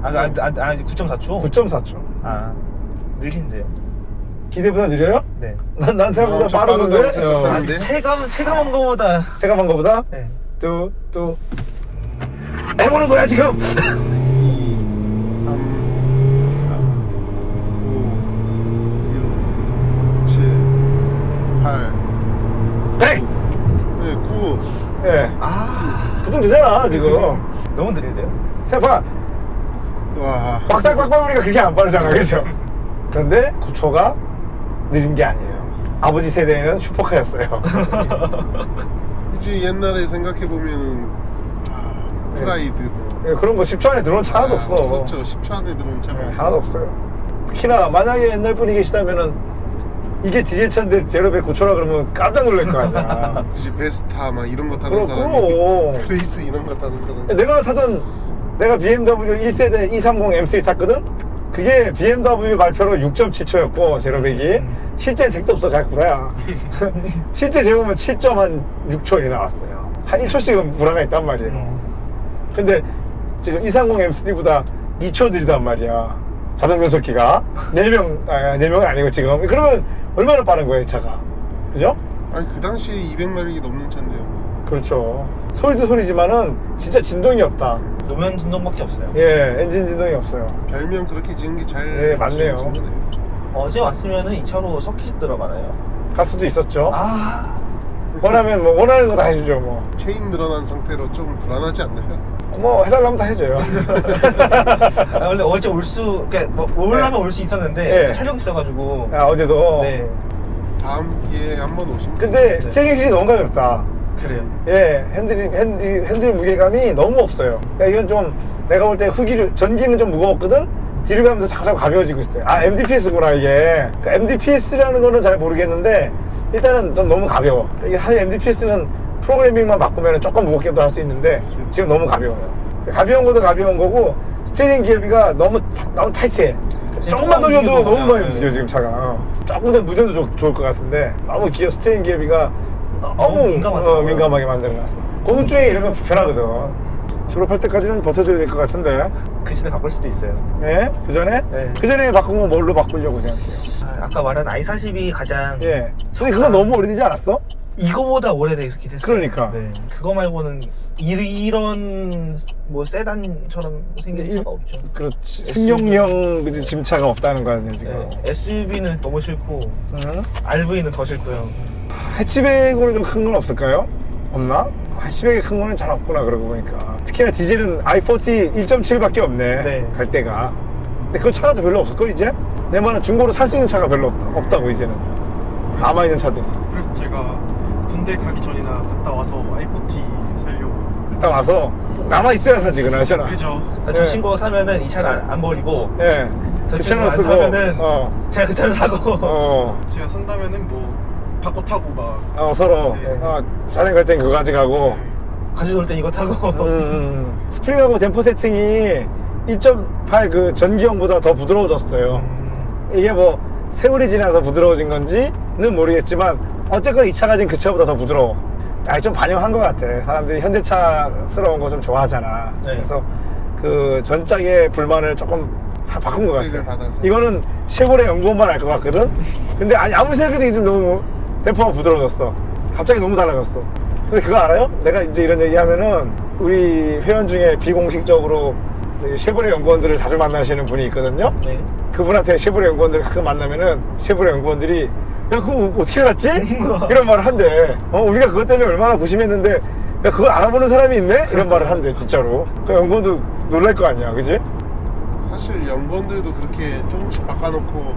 9.4초? 9.4초. 아 느린데요? 기대보다 느려요? 네. 난 생각보다 좀 빠르던데? 빠르다고 생각하는데? 체감한 거보다 체감한 거보다? 네. 또 해보는 거야, 지금! 2, 3, 4, 5, 6, 7, 8, 100! 9. 네, 9. 예. 그 정도 되잖아, 지금. 너무 느린데요? 세봐. 와. 박살 빡빡거리가 그렇게 안 빠르잖아, 그죠? 그런데 9초가 느린 게 아니에요. 아버지 세대에는 슈퍼카였어요. 굳이 옛날에 생각해보면은 프라이드 뭐. 그런 거 10초 안에 들어온 차 하나도 없어. 없었죠. 10초 안에 들어온 차가 네, 있어요. 하나도 없어요. 특히나 만약에 옛날 분이 계시다면은 이게 디젤차인데 제로백 9초라 그러면 깜짝 놀랄 거 아니야. 굳이 베스타 막 이런 거 타는 사람이 그럼. 그레이스 이런 거 타는 거는 내가 BMW 1세대 230 M3 탔거든? 그게 BMW 발표로 6.7초였고 제로백이 실제 택도 없어, 그냥 구라야. 실제 재보면 7.6초 이 나왔어요. 한 1초씩은 불화가 있단 말이에요. 근데 지금 230 M3보다 2초 느리단 말이야, 자동 변속기가. 4명은 아니고 지금. 그러면 얼마나 빠른 거야, 이 차가. 그죠? 아니 그 당시에 200마력이 넘는 차인데요. 그렇죠. 소리도 소리지만은 진짜 진동이 없다. 노면 진동밖에 없어요. 예, 엔진 진동이 없어요. 별명 그렇게 지은 게 잘 네, 맞네요. 어제 왔으면은 이 차로 서킷 들어가나요? 갈 수도 있었죠. 아 원하면 뭐 원하는 거 다 해주죠. 체인 늘어난 상태로 좀 불안하지 않나요? 뭐 해달라면 다 해줘요. 원래 어제 그러니까 오려면 올 수 있었는데 네. 촬영 있어가지고 어제도. 네 다음 기회에 한번 오시면. 근데 스티어링 휠이 너무 가볍다. 그래요. 예, 핸들 무게감이 너무 없어요. 그러니까 이건 좀 내가 볼 때 전기는 좀 무거웠거든. 뒤로 가면서 자꾸 가벼워지고 있어요. MDPS구나 이게. 그러니까 MDPS라는 거는 잘 모르겠는데 일단은 좀 너무 가벼워. 이게 사실 MDPS는 프로그래밍만 바꾸면 조금 무겁게도 할 수 있는데 지금 너무 가벼워요. 가벼운 것도 가벼운 거고 스티어링 기어비가 너무 타이트해. 조금만 돌려도 너무 많이 움직여 지금 차가. 조금 더 무대도 좋을 것 같은데 너무 스티어링 기어비가 너무 민감하게 만들어놨어. 고속주행에 이러면 불편하거든. 졸업할 때까지는 버텨줘야 될 것 같은데. 그 전에 바꿀 수도 있어요. 예? 그 전에? 네. 그 전에 바꾸면 뭘로 바꾸려고 생각해요? 아까 말한 i40이 가장 예. 근데 그건 너무 오래되지 않았어? 이거보다 오래되긴 했어요. 그러니까. 네. 그거 말고는 이런 뭐 세단처럼 생긴 차가 없죠. 그렇지. 승용형 그지, 짐차가 없다는 거 아니야 지금. 네. SUV는 너무 싫고 응? RV는 더 싫고요. 해치백으로 좀 큰 건 없을까요? 없나? 해치백이 큰 거는 잘 없구나 그러고 보니까. 특히나 디젤은 i40 1.7밖에 없네. 네. 갈 때가. 근데 그 차가 별로 없을걸 이제? 내 말은 중고로 살 수 있는 차가 별로 없다고 이제는. 남아있는 차들이. 그래서 제가 군대 가기 전이나 갔다 와서 i40 살려고. 갔다 와서 남아있어야 사지 그나저나. 그죠? 그러니까 저 네. 친구가 사면은 이 차를 안 버리고 예. 저 그 친구가 차로 안 쓰고. 사면은 제가 그 차를 사고 제가 산다면은 뭐 바꿔 타고 막. 서로. 네. 산행 갈 땐 그거 가져가고. 가져올 땐 이거 타고 스프링하고 댐퍼 세팅이 1.8 그 전기형보다 더 부드러워졌어요. 이게 뭐 세월이 지나서 부드러워진 건지는 모르겠지만 어쨌건 이 차가 지금 그 차보다 더 부드러워. 좀 반영한 것 같아. 사람들이 현대차스러운 거 좀 좋아하잖아. 네. 그래서 그 전작의 불만을 조금 바꾼 것 업그레이드를 같아. 받아서. 이거는 쉐보레 연구원만 알 것 같거든. 근데 아니 아무리 생각해도 좀 너무 댐퍼가 부드러워졌어. 갑자기 너무 달라졌어. 근데 그거 알아요? 내가 이제 이런 얘기 하면은 우리 회원 중에 비공식적으로 쉐보레 연구원들을 자주 만나시는 분이 있거든요. 네. 그분한테 쉐보레 연구원들을 가끔 만나면은 쉐보레 연구원들이 야 그거 어떻게 알았지? 이런 말을 한대. 우리가 그것 때문에 얼마나 고심했는데 야 그거 알아보는 사람이 있네? 이런 말을 한대 진짜로. 그 연구원도 놀랄 거 아니야, 그지? 사실 연구원들도 그렇게 조금씩 바꿔놓고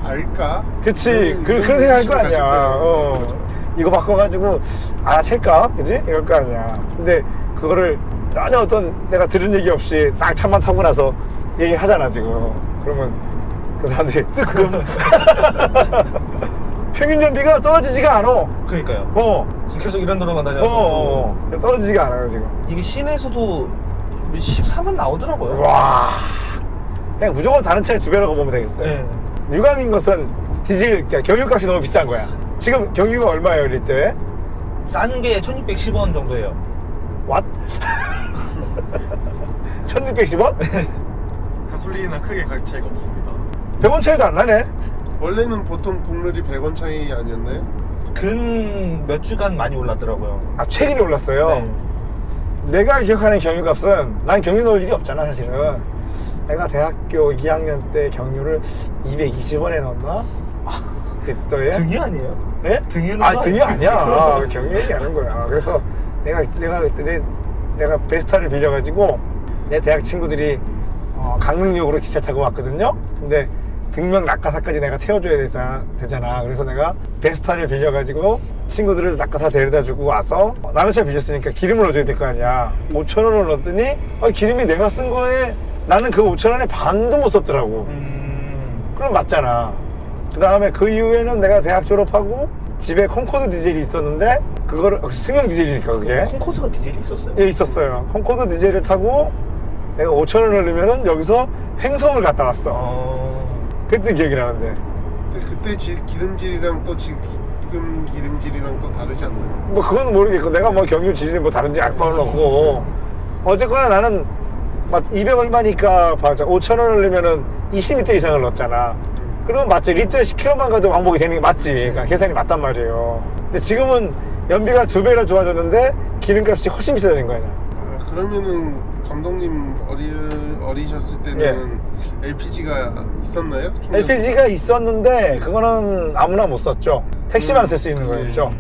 알까? 그치. 그런 이런 생각할 거 의식을 가질 아니야. 거예요. 그죠. 이거 바꿔가지고 알아챌까? 그지? 이럴 거 아니야. 근데 그거를 전혀 어떤 내가 들은 얘기 없이 딱 차만 타고 나서 얘기하잖아 지금. 그러면 그 사람들이 뜨끔 평균 연비가 떨어지지가 않아. 그러니까요. 지금 계속 이런 도로만 다녀서 떨어지지가 않아요 지금. 이게 시내에서도 14만 나오더라고요. 와, 그냥 무조건 다른 차의 2배라고 보면 되겠어요. 네. 유감인 것은 디젤, 그러니까 경유값이 너무 비싼 거야. 지금 경유가 얼마예요 리터에? 싼 게 1610원 정도예요. 왓? 1610원? 가솔린이나 크게 갈 차이가 없습니다. 100원 차이도 안 나네. 원래는 보통 국룰이 100원 차이 아니었나요? 근 몇 주간 많이 올랐더라고요. 최근에 올랐어요. 네. 내가 기억하는 경유값은, 난 경유 넣을 일이 없잖아 사실은. 내가 대학교 2학년 때 경유를 220원에 넣었나? 그때에? 등유 아니에요? 네? 등유는 등유 아니야. 경유 얘기하는 거야. 그래서 내가 베스타를 빌려가지고 내 대학 친구들이 강릉역으로 기차 타고 왔거든요. 근데 등명 낙하사까지 내가 태워줘야 되잖아. 그래서 내가 베스타를 빌려가지고 친구들을 낙하사 데려다 주고 와서 남의 차 빌렸으니까 기름을 넣어줘야 될 거 아니야. 5,000원을 넣었더니 기름이 내가 쓴 거에 나는 그 5,000원에 반도 못 썼더라고. 그럼 맞잖아. 그 다음에 그 이후에는 내가 대학 졸업하고 집에 콩코드 디젤이 있었는데 그거를 승용 디젤이니까 그게 콩코드가 디젤이 있었어요? 예, 있었어요. 콩코드 디젤을 타고 내가 5,000원을 넣으면은 여기서 횡성을 갔다 왔어. 그때 기억이 나는데. 근데 그때 기름질이랑 또 지금 기름질이랑 또 다르지 않나요? 뭐 그건 모르겠고 내가 뭐 경유 지진 뭐 다른지 악방은 없고 어쨌거나 나는 막 200 얼마니까 5,000원을 넣으면은 20리터 이상을 넣었잖아. 그러면 맞지. 리터에 10km만 가도 왕복이 되는 게 맞지. 그러니까 계산이 맞단 말이에요. 근데 지금은 연비가 2배나 좋아졌는데 기름값이 훨씬 비싸진 거 아니야. 그러면은 감독님 어리셨을 때는 LPG가 있었나요? LPG가 있었는데 그거는 아무나 못 썼죠. 택시만 쓸 수 있는 거였죠.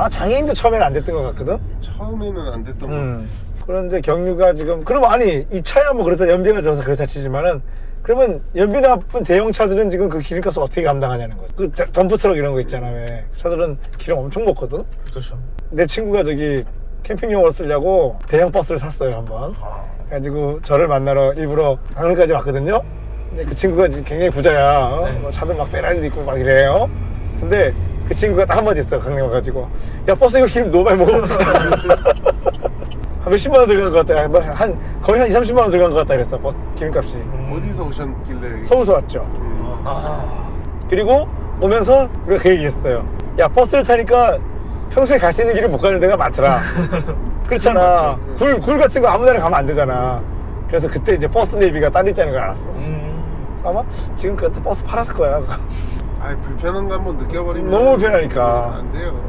장애인도 처음에는 안 됐던 것 같거든. 처음에는 안 됐던 것 같아요. 그런데 경유가 지금 그럼 아니 이 차야 뭐 그렇다 연비가 좋아서 그렇다 치지만은 그러면 연비 나쁜 대형차들은 지금 그 기름값을 어떻게 감당하냐는 거죠. 그 덤프트럭 이런 거 있잖아. 왜 차들은 기름 엄청 먹거든. 그렇죠. 내 친구가 저기 캠핑용으로 쓰려고 대형 버스를 샀어요 한번. 그래가지고 저를 만나러 일부러 강릉까지 왔거든요. 근데 그 친구가 굉장히 부자야. 뭐 차도 막 페라리도 있고 막 이래요. 근데 그 친구가 딱 한마디 했어. 강릉 와가지고 야 버스 이거 기름 너무 많이 먹어. 한 몇십만 원 들어간 것 같다. 거의 한 20-30만 원 들어간 것 같다 그랬어. 기름값이. 어디서 오셨길래? 서울서 왔죠. 그리고 오면서 우리가 그 얘기했어요. 야 버스를 타니까 평소에 갈 수 있는 길을 못 가는 데가 많더라. 그렇잖아. 굴 같은 거 아무 데나 가면 안 되잖아. 그래서 그때 이제 버스 내비가 따로 있다는 걸 알았어. 그래서 아마 지금 그때 버스 팔았을 거야. 불편한 거 한번 느껴버리면 너무 편하니까. 안 돼요.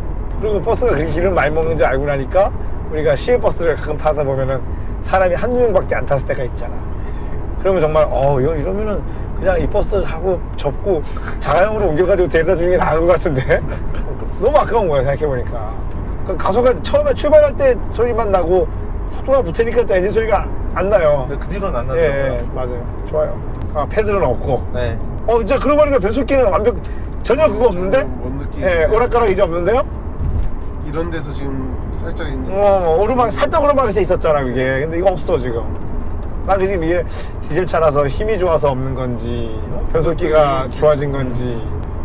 그리고 버스가 그렇게 기름을 많이 먹는지 알고 나니까 우리가 시외버스를 가끔 타다 보면은 사람이 한두 명밖에 안 탔을 때가 있잖아. 그러면 정말 이러면은 그냥 이 버스 하고 접고 자가용으로 옮겨가지고 데려다 주는 게 나은 것 같은데 너무 아까운 거야 생각해보니까. 가속할 때 처음에 출발할 때 소리만 나고 속도가 붙으니까 또 엔진 소리가 안 나요. 그 뒤로는 안 예, 나더라고요. 맞아요. 좋아요. 패드는 없고. 네. 이제 그러고 보니까 변속기는 전혀 그거 없는데? 뭔 느낌? 예, 오락가락 이제 없는데요? 이런 데서 지금 살짝 있는. 오르막, 살짝 오르막에서 있었잖아, 그게. 근데 이거 없어, 지금. 난 지금 이게 디젤차라서 힘이 좋아서 없는 건지, 변속기가 좋아진 건지,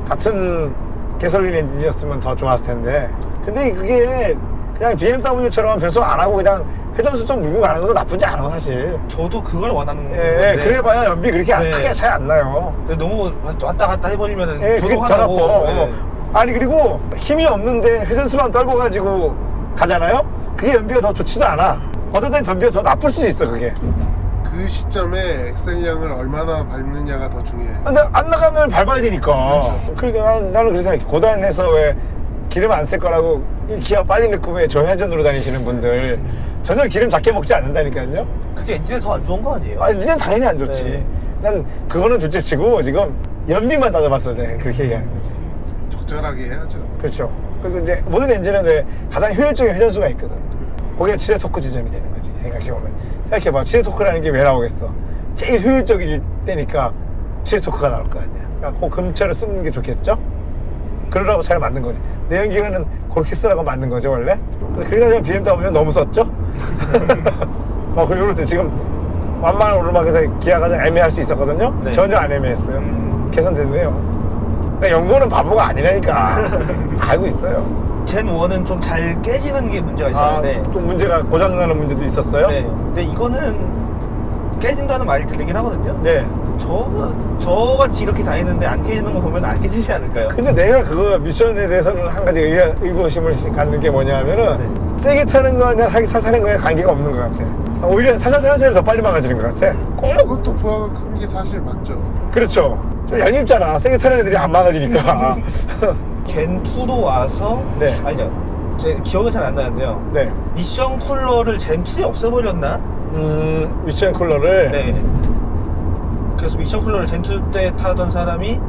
같은 가솔린 엔진이었으면 더 좋았을 텐데. 근데 그게 그냥 BMW처럼 변속 안 하고 그냥 회전수 좀 물고 가는 것도 나쁘지 않아, 사실. 저도 그걸 원하는 예, 건데. 그래봐야 연비 그렇게 네. 크게 차이 안 나요. 근데 너무 왔다 갔다 해버리면은 예, 그게 저도 더 나빠. 화나고. 예. 아니, 그리고 힘이 없는데 회전수만 떨고 가지고 가잖아요? 그게 연비가 더 좋지도 않아. 어떨 땐 연비가 더 나쁠 수도 있어, 그게. 그 시점에 엑셀량을 얼마나 밟느냐가 더 중요해. 근데 안 나가면 밟아야 되니까. 그러니까 나는 그래서 생각해. 고단에서 왜 기름 안 쓸 거라고 이 기아 빨리 넣고 왜 저회전으로 다니시는 분들 전혀 기름 작게 먹지 않는다니까요. 그게 엔진에 더 안 좋은 거 아니에요? 엔진은 당연히 안 좋지. 네. 난 그거는 둘째치고 지금 연비만 따져봤을 때 그렇게 얘기하는 거지. 적절하게 해야죠. 그렇죠. 그리고 이제 모든 엔진은 왜 가장 효율적인 회전수가 있거든. 거기가 지대 토크 지점이 되는 거지. 생각해보면. 생각해봐. 지대 토크라는 게 왜 나오겠어? 제일 효율적일 때니까 지대 토크가 나올 거 아니야. 그러니까 그 금철을 쓰는 게 좋겠죠? 그러라고 잘 만든 거지. 내연기관은 그렇게 쓰라고 만든 거죠, 원래? 그래서 BMW는 너무 썼죠? 그 요럴 때 지금 완만한 오르막에서 기아가 좀 애매할 수 있었거든요? 네. 전혀 안 애매했어요. 개선됐네요. 그러니까 연구는 바보가 아니라니까. 알고 있어요. 젠 1은 좀 잘 깨지는 게 문제가 있었는데. 또 문제가 고장나는 문제도 있었어요? 네. 근데 이거는 깨진다는 말이 들리긴 하거든요. 네. 저같이 이렇게 다니는데 안 깨지는 거 보면 안 깨지지 않을까요? 근데 내가 그거 미션에 대해서는 한 가지 의구심을 갖는 게 뭐냐면은 네. 세게 타는 거냐 살살 타는 거에 관계가 없는 것 같아. 오히려 살살 타는 사람이 더 빨리 망가지는 것 같아. 그것도 부하가 큰 게 사실 맞죠. 그렇죠. 좀 얄밉잖아. 세게 타는 애들이 안 망가지니까. 젠 2로 와서 네. 아니죠. 제 기억은 잘 안 나는데요. 네. 미션 쿨러를 젠 2에 없애버렸나? 미션 쿨러를. 네. 그래서 미션 쿨러를 젠 2 때 타던 사람이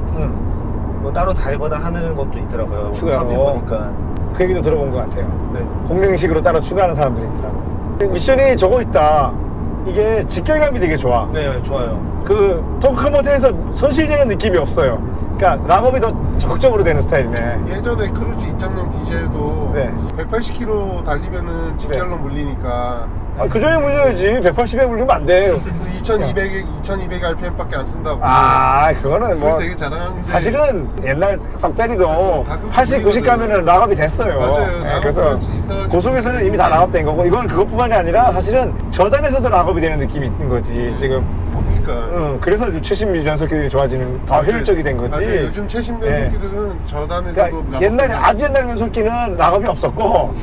뭐 따로 달거나 하는 것도 있더라고요. 추가로. 카페 보니까. 그 얘기도 들어본 것 같아요. 네. 공랭식으로 따로 추가하는 사람들이 있더라고. 미션이 저거 있다. 이게 직결감이 되게 좋아. 네, 좋아요. 그 토크 모드에서 손실되는 느낌이 없어요. 그러니까 락업이 더 적극적으로 되는 스타일이네. 예전에 크루즈 2.0 디젤도 네. 180km 달리면은 직결로 물리니까 그 전에 물려야지. 180에 물리면 안 돼. 2200 RPM밖에 안 쓴다고. 그거는 뭐 그걸 되게 자랑하는데 사실은 옛날 썩다리도 다 그렇게 80, 90 물리거든. 가면은 락업이 됐어요. 맞아요. 네, 락업이 그래서 있어가지고. 고속에서는 이미 다 락업된 거고 이건 그것뿐만이 아니라 사실은 저단에서도 락업이 되는 느낌이 있는 거지 지금. 그러니까 그래서 최신 변속기들이 좋아지는 더 효율적이 된 거지. 맞아요. 요즘 최신 변속기들은 저단에서도 그러니까 옛날에 아주 옛날 변속기는 락업이 없었고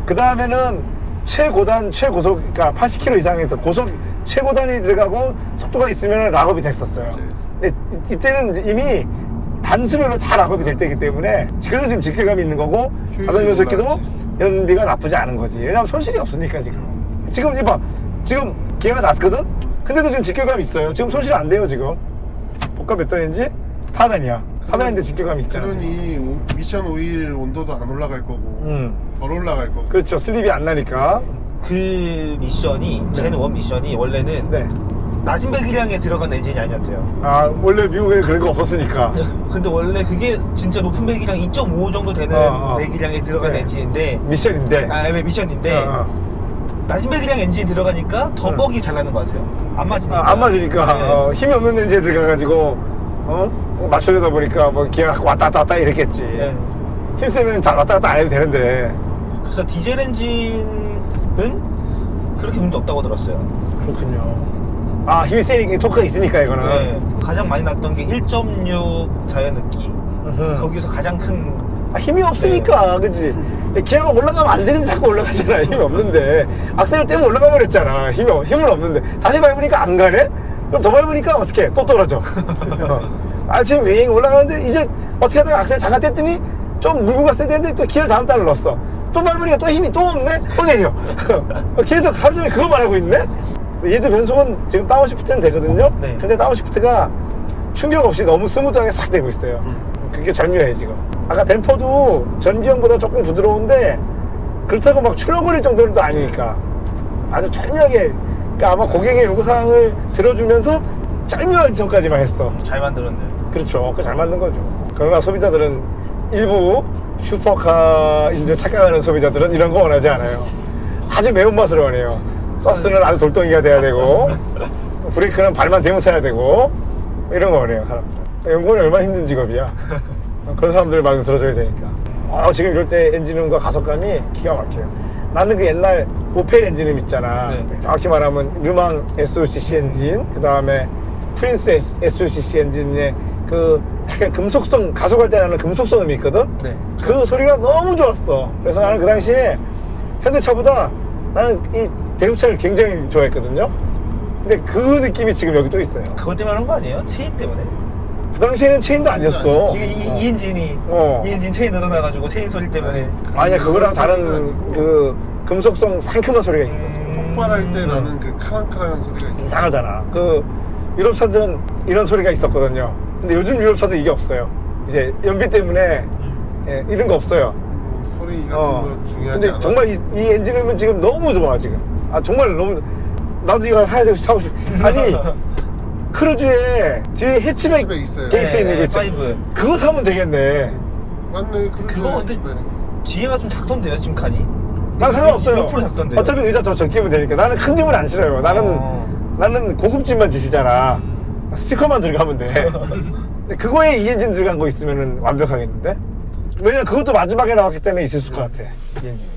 그 다음에는 최고속 그러니까 80km 이상에서 고속 최고단이 들어가고 속도가 있으면 락업이 됐었어요. 맞아요. 근데 이때는 이제 이미 단수별로 다 락업이 될 때이기 때문에 그래서 지금 직결감이 있는 거고 자동 변속기도 올라갔지. 연비가 나쁘지 않은 거지. 왜냐면 손실이 없으니까 지금 이봐 지금 기아가 낮거든. 근데도 지금 직결감이 있어요. 지금 손실 안 돼요 지금. 복합 몇 단인지 4단이야. 4단인데 직결감이 있잖아. 지금. 그러니 미션 오일 온도도 안 올라갈 거고 덜 올라갈 거고. 그렇죠. 슬립이 안 나니까. 그 미션이 젠 1 미션이 원래는 네. 낮은 배기량에 들어간 엔진이 아니었대요. 원래 미국에 그런 거 없었으니까. 근데 원래 그게 진짜 높은 배기량 2.5 정도 되는 배기량에 들어간 네. 엔진인데 미션인데. 미션인데 낮은 배기량 엔진이 들어가니까 더 뻑이 잘 나는 것 같아요. 안 맞으니까. 안 맞으니까. 네. 힘이 없는 엔진에 들어가가지고, 맞추려다 보니까 뭐 기아가 왔다 갔다 왔다 이랬겠지. 네. 힘 세면 잘 왔다 갔다 안 해도 되는데. 그래서 디젤 엔진은 그렇게 문제 없다고 들었어요. 그렇군요. 힘이 세니까, 토크가 있으니까 이거는. 네. 가장 많이 났던 게 1.6 자연흡기. 거기서 가장 큰 힘이 없으니까, 그치? 기아가 올라가면 안 되는데 자꾸 올라가잖아. 힘이 없는데. 악셀을 떼면 올라가 버렸잖아. 힘은 없는데. 다시 밟으니까 안 가네? 그럼 더 밟으니까 어떻게 또 떨어져. RPM 윙 올라가는데 이제 어떻게 하다가 악셀 잠깐 뗐더니 좀 물고 갔어야 되는데 또 기어를 다음 달을 넣었어. 또 밟으니까 또 힘이 또 없네? 또 내려. 계속 하루 종일 그거만 하고 있네? 얘도 변속은 지금 다운시프트는 되거든요? 네. 근데 다운시프트가 충격 없이 너무 스무드하게 싹 되고 있어요. 그게 절묘해, 지금. 아까 댐퍼도 전기형보다 조금 부드러운데 그렇다고 막 출렁거릴 정도는 또 아니니까 아주 절묘하게, 그러니까 아마 고객의 요구사항을 들어주면서 절묘한 지점까지만 했어. 잘 만들었네요. 그렇죠. 그 잘 만든 거죠. 그러나 소비자들은 일부 슈퍼카인 줄 착각하는 소비자들은 이런 거 원하지 않아요. 아주 매운맛을 원해요. 서스는 아주 돌덩이가 돼야 되고 브레이크는 발만 대면 서야 되고 이런 거 원해요, 사람들은. 연구원이 얼마나 힘든 직업이야. 그런 사람들 말도 들어줘야 되니까. 지금 이럴 때 엔진음과 가속감이 기가 막혀요. 나는 그 옛날 오펠 엔진음 있잖아. 네. 정확히 말하면 르망 SOCC 엔진, 그 다음에 프린스 SOCC 엔진의 그 약간 금속성, 가속할 때 나는 금속성 음이 있거든? 네. 그 소리가 너무 좋았어. 그래서 나는 그 당시에 현대차보다 나는 이 대우차를 굉장히 좋아했거든요. 근데 그 느낌이 지금 여기 또 있어요. 그것 때문에 하는 거 아니에요? 체인 때문에? 그 당시에는 체인도 아니었어. 이 엔진이 어. 이 엔진 체인 늘어나가지고 체인 소리 때문에 아니야, 그거랑 다른 아니고. 그 금속성 상큼한 소리가 있어, 지금. 폭발할 때 나는 그 카랑카랑한 소리가 있어. 이상하잖아. 그 유럽차들은 이런 소리가 있었거든요. 근데 요즘 유럽차도 이게 없어요. 이제 연비 때문에 예, 이런 거 없어요. 소리 같은 거 중요하지 근데 않아. 정말 이 엔진음은 지금 너무 좋아, 지금. 정말 너무. 나도 이거 사야 되고 사고 싶어. 아니, 크루즈에 뒤에 해치백 해치백 있어요. 게이트 있는 거 있지. 파이브. 그거 사면 되겠네. 맞네. 그거 근데 뒤에가 좀 작던데요, 지금 칸이? 난 상관없어요. 몇 프로 작던데요? 어차피 의자 저 끼면 되니까. 나는 큰 짐은 안 싫어요. 나는 고급 짐만 지시잖아. 스피커만 들어가면 돼. 근데 그거에 이 엔진 들어간 거 있으면 완벽하겠는데? 왜냐면 그것도 마지막에 나왔기 때문에 있을 것 같아, 이 엔진이.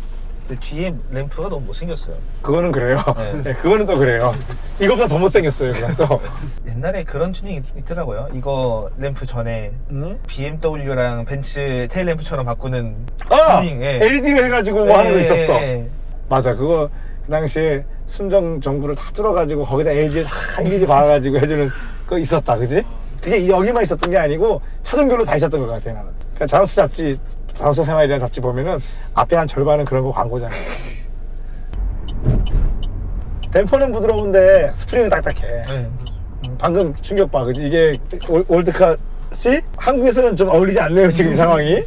근데 뒤에 램프가 너무 못생겼어요. 그거는 그래요. 네. 네, 그거는 또 그래요. 이거보다 더 못생겼어요, 그건 또. 옛날에 그런 튜닝이 있더라고요. 이거 램프 전에 BMW랑 벤츠 테일 램프처럼 바꾸는 튜닝. 예. LED로 해가지고 뭐 하는 거 예, 있었어. 예. 맞아, 그거 그 당시에 순정 정부를 다 뚫어가지고 거기다 LED를 다 일일이 박아가지고 해주는 거 있었다, 그지? 그게 여기만 있었던 게 아니고 차종별로 다 있었던 것 같아, 나는. 그러니까 자동차 생활이라는 잡지 보면은 앞에 한 절반은 그런 거 광고잖아요. 댐퍼는 부드러운데 스프링은 딱딱해. 예. 방금 충격 봐, 그지? 이게 월드카시? 한국에서는 좀 어울리지 않네요, 지금 이 상황이.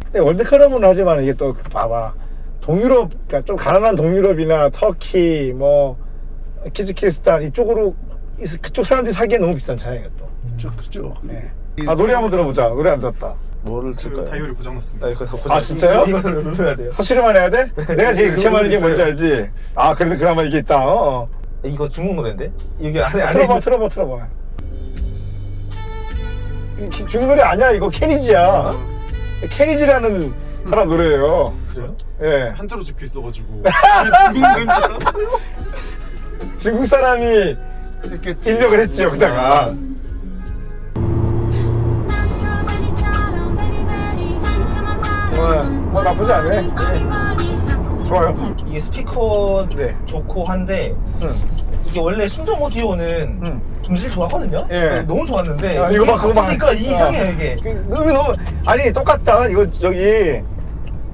근데 월드카라고는 하지만 이게 또 봐봐. 동유럽, 그러니까 좀 가난한 동유럽이나 터키, 뭐 키즈키스탄 이쪽으로 그쪽 사람들이 사기에 너무 비싼 차예요, 또. 그죠. 네. 노래 한번 들어보자. 노래 안 들었다. 뭐를 칠까요? 타이어를 고장났습니다. 아, 진짜요? 이거를 눌러야 돼요. 서치를만 해야 돼? 내가 제일 그렇게 많은 게 뭔지 알지? 그래도 그나마 이게 있다. 이거 중국 노래인데? 여기 안에 틀어봐. 중국 노래 아니야, 이거 케니지야. 케니지라는 사람 노래예요. 그래요? 예. 한자로 적혀 있어가지고 중국 노래인 줄 알았어요. 중국 사람이 했겠지. 입력을 했지, 여기다가. 뭐 나쁘지 않네. 좋아요. 이게 스피커 네. 좋고 한데 응. 이게 원래 순정 오디오는 응. 음질 좋았거든요? 예. 너무 좋았는데 야, 이거 봐, 그거 봐. 그러니까 이상해요 이게. 음이 너무 아니 똑같다. 이거 저기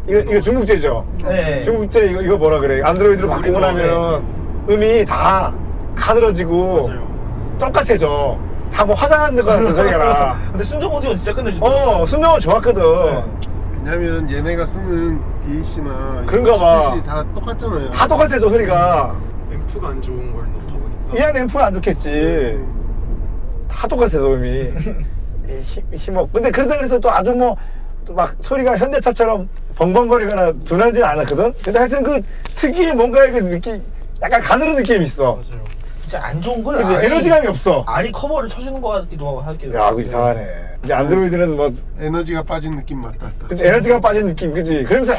이거 중국제죠. 네. 중국제 이거 뭐라 그래? 안드로이드로 바꾸고 나면 음이 다 가늘어지고 맞아요. 똑같아져. 다 뭐 화장한 것 같은 소리가 나. 근데 순정 오디오 진짜 끝내주더라고요. 순정은 좋았거든. 왜냐면 얘네가 쓰는 DAC나 그런가 봐. 칩셋이 다 똑같잖아요. 다 똑같아져 소리가. 앰프가 안 좋은 걸 넣다 보니까 이 안에 앰프가 안 좋겠지. 다 똑같아져 음이. 힘없. 근데 그러다 그래서 또 아주 뭐 막 소리가 현대차처럼 벙벙거리거나 둔하지 않았거든. 근데 하여튼 그 특유의 뭔가의 그 느낌, 약간 가늘은 느낌이 있어. 맞아요. 진짜 안 좋은 걸 그치? 알이- 에너지감이 없어. 알이 커버를 쳐주는 것 같기도 하기도. 야, 그거 이상하네. 이제 안드로이드는 뭐, 에너지가 빠진 느낌 맞다. 그치, 에너지가 빠진 느낌, 그치? 그러면서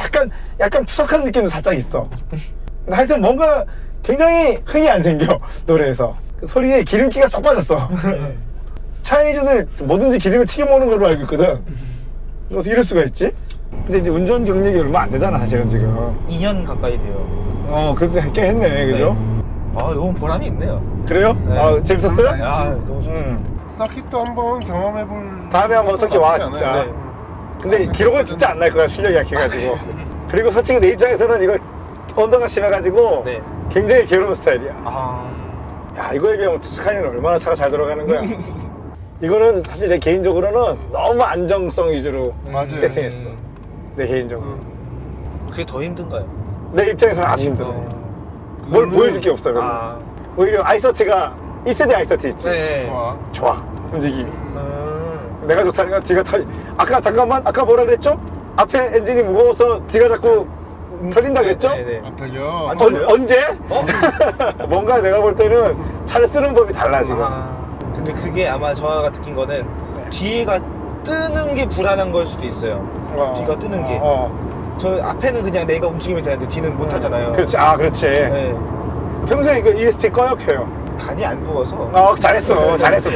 약간 푸석한 느낌도 살짝 있어. 근데 하여튼 뭔가 굉장히 흥이 안 생겨, 노래에서. 그 소리에 기름기가 쏙 빠졌어. 차이니즈들 뭐든지 기름을 튀겨 먹는 걸로 알고 있거든. 어떻게 이럴 수가 있지? 근데 이제 운전 경력이 얼마 안 되잖아, 사실은 지금. 2년 가까이 돼요. 그래도 꽤 했네, 그죠? 이건 보람이 있네요. 그래요? 네. 재밌었어요? 아, 너무 좋 서킷도 한번 경험해볼. 다음에 한번 서킷 와, 나쁘지 진짜. 않아요. 네. 근데 기록은 진짜 안 날 거야, 실력이 약해가지고. 그리고 솔직히 내 입장에서는 이거 언더가 심해가지고 네. 굉장히 괴로운 스타일이야. 아. 야, 이거에 비하면 투스카이는 얼마나 차가 잘 돌아가는 거야. 이거는 사실 내 개인적으로는 너무 안정성 위주로 맞아요. 세팅했어. 내 개인적으로. 그게 더 힘든가요? 내 입장에서는 아주 힘들어. 뭘 그거는- 보여줄 게 없어요. 별로. 아. 오히려 아이서티가 1세대 아이서티 있지. 네. 좋아. 좋아. 움직임이. 내가 좋다는 건 뒤가 털. 아까 잠깐만 아까 뭐라 그랬죠? 앞에 엔진이 무거워서 뒤가 자꾸 털린다 그랬죠? 네네. 안 털려. 안 털려요? 언제? 뭔가 내가 볼 때는 차를 쓰는 법이 달라 지금. 아. 근데 그게 아마 저가 느낀 거는 뒤가 뜨는 게 불안한 걸 수도 있어요. 뒤가 뜨는 게. 저 앞에는 그냥 내가 움직이면 되는데 뒤는 못 하잖아요. 그렇지. 아 그렇지. 네. 평소에 이거 ESP 꺼요 켜요? 간이 안 부어서. 잘했어. 잘했어.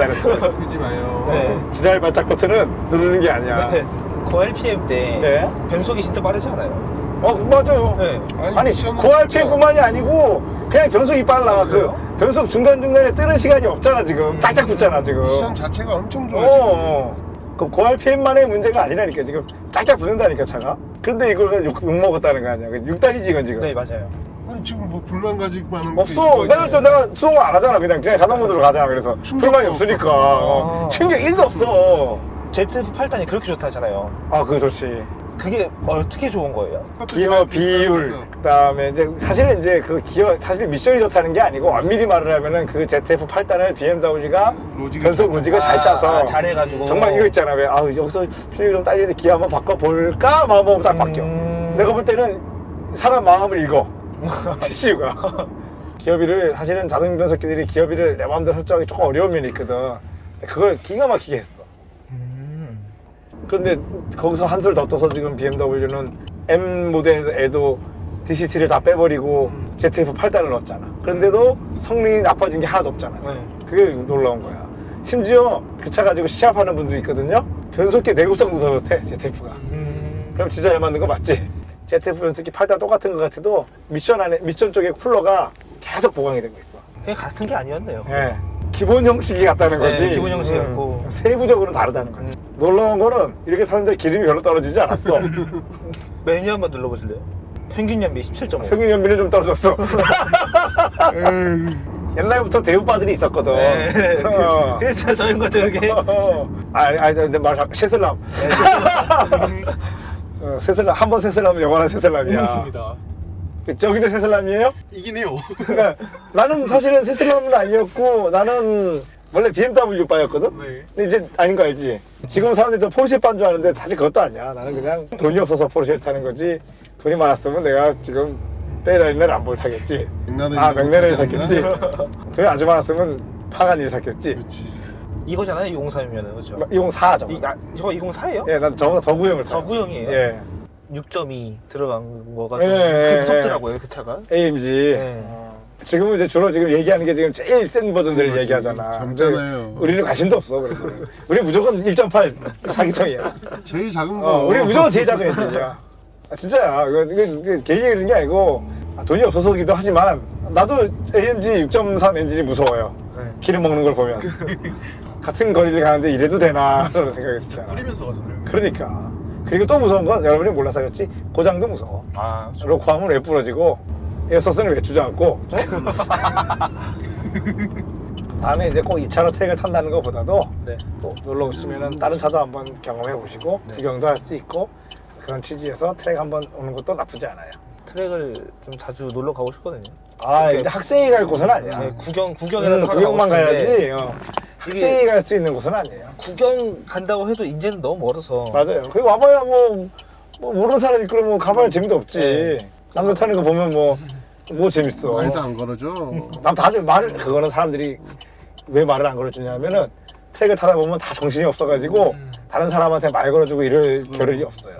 끄지 마요. 네. 지잘 발작 버튼은 누르는 게 아니야. 네. 고RPM 때 네. 변속이 진짜 빠르지 않아요? 맞아요. 네. 아니 미션은 고RPM뿐만이 아니고 그냥 변속이 빨라. 그래요? 그 변속 중간중간에 뜨는 시간이 없잖아 지금. 짝짝 붙잖아 지금. 미션 자체가 엄청 좋아. 지금. 그 고RPM만의 문제가 아니라니까 지금 짝짝 붙는다니까 차가. 그런데 이걸 욕 먹었다는 거 아니야. 6단이지 이건 지금. 네, 맞아요. 아니, 지금 뭐 불만 가지고 하는 게 없어. 이거 내가 수동을 안 하잖아. 그냥 자동 모드로 가잖아. 그래서 충격도 불만이 없으니까. 없어. 충격 1도 없어. ZF8단이 그렇게 좋다잖아요. 아 그거 좋지. 그게 어떻게 좋은 거예요? 기어 비율, 그다음에 이제 사실은 이제 그 기어 사실 미션이 좋다는 게 아니고 엄밀히 말을 하면은 그 ZF8단을 BMW가 로직을 변속 잘 로직을 잘 짜서 잘해가지고. 정말 이거 있잖아. 왜 여기서 필요가 좀 딸리는데 기어 한번 바꿔볼까 마음먹으면 딱 바뀌어. 내가 볼 때는 사람 마음을 읽어. TCU가 기어비를 사실은 자동 변속기들이 기어비를 내 마음대로 설정하기 조금 어려운 면이 있거든. 근데 그걸 기가 막히게 했어. 그런데 거기서 한술 더 떠서 지금 BMW는 M 모델에도 DCT를 다 빼버리고 ZF8단을 넣었잖아. 그런데도 성능이 나빠진 게 하나도 없잖아. 네. 그게 놀라운 거야. 심지어 그 차 가지고 시합하는 분도 있거든요. 변속기 내구성도 더 좋대, ZF가. 그럼 진짜 잘 만든 거 맞지? ZF 변속기 8단 똑같은 것 같아도 미션 쪽에 쿨러가 계속 보강이 되고 있어. 그냥 같은 게 아니었네요. 예. 기본 형식이 같다는 거지. 네, 기본 형식이 같고. 세부적으로 다르다는 거지. 놀라운 거는 이렇게 사는데 기름이 별로 떨어지지 않았어. 메뉴 한번 눌러보실래요? 평균 연비 17.5. 평균 연비는 좀 떨어졌어. 에이, 옛날부터 대우바들이 있었거든. 네. 그래서 저인 거죠, 그게. 아니, 근데 세슬람. 세슬람. 한 번 세슬람은 영원한 세슬람이야. 맞습니다. 저기도 세슬람이에요? 이긴 해요. 그러니까 나는 사실은 세슬람은 아니었고 나는 원래 BMW 바였거든? 네. 근데 이제 아닌 거 알지? 지금 사람들이 또 포르쉐 바인 줄 아는데 사실 그것도 아니야. 나는 그냥 돈이 없어서 포르쉐를 타는 거지. 돈이 많았으면 내가 지금 페라리는 람보를 타겠지. 맥라렌을 샀겠지. 돈이 아주 많았으면 파가니를 샀겠지. 그렇지. 이거잖아요, 203이면은. 그렇죠? 204 저거. 저거 204예요? 예, 난 저보다 더 구형을 타요. 더 구형이에요? 예. 6.2 들어간 거가 좀 예, 그게 예, 무섭더라고요, 그 차가. AMG. 네. 지금은 이제 주로 지금 얘기하는 게 지금 제일 센 버전들을 그렇지. 얘기하잖아. 젊잖아요. 근데 우리는 관심도 없어. 그래서. 우리 무조건 1.8 사기통이야. 제일 작은 거. 우리 무조건 제일 작은 엔진이야. 진짜야. 이건 괜히 그런 게 아니고 돈이 없어서기도 하지만 나도 AMG 6.3 엔진이 무서워요. 네. 기름 먹는 걸 보면. 같은 거리를 가는데 이래도 되나 그런 생각이 들잖아. 뿌리면서 가잖아요. 그러니까. 그리고 또 무서운 건 여러분이 몰라서겠지 고장도 무서워. 아, 로코하면 왜 부러지고 에어서스는 왜 주저앉고 다음에 이제 꼭 이 차로 트랙을 탄다는 것보다도 네. 또 놀러 오시면은 다른 차도 한번 경험해 보시고 구경도 할 수 있고 그런 취지에서 트랙 한번 오는 것도 나쁘지 않아요. 트랙을 좀 자주 놀러 가고 싶거든요. 근데 학생이 갈 곳은 아니야. 네, 구경이라도 하러 구경만 가고 싶은데 가야지. 학생이 갈 수 있는 곳은 아니에요. 구경 간다고 해도 이제는 너무 멀어서. 맞아요. 거기 와봐야 뭐 모르는 사람 있고 그러면 가봐야 재미도 없지. 네. 남들 타는 거 보면 뭐 재밌어. 말도 안 걸어줘. 남 다들 그거는 사람들이 왜 말을 안 걸어주냐면은 트랙을 타다 보면 다 정신이 없어가지고 다른 사람한테 말 걸어주고 이럴 겨를이 없어요.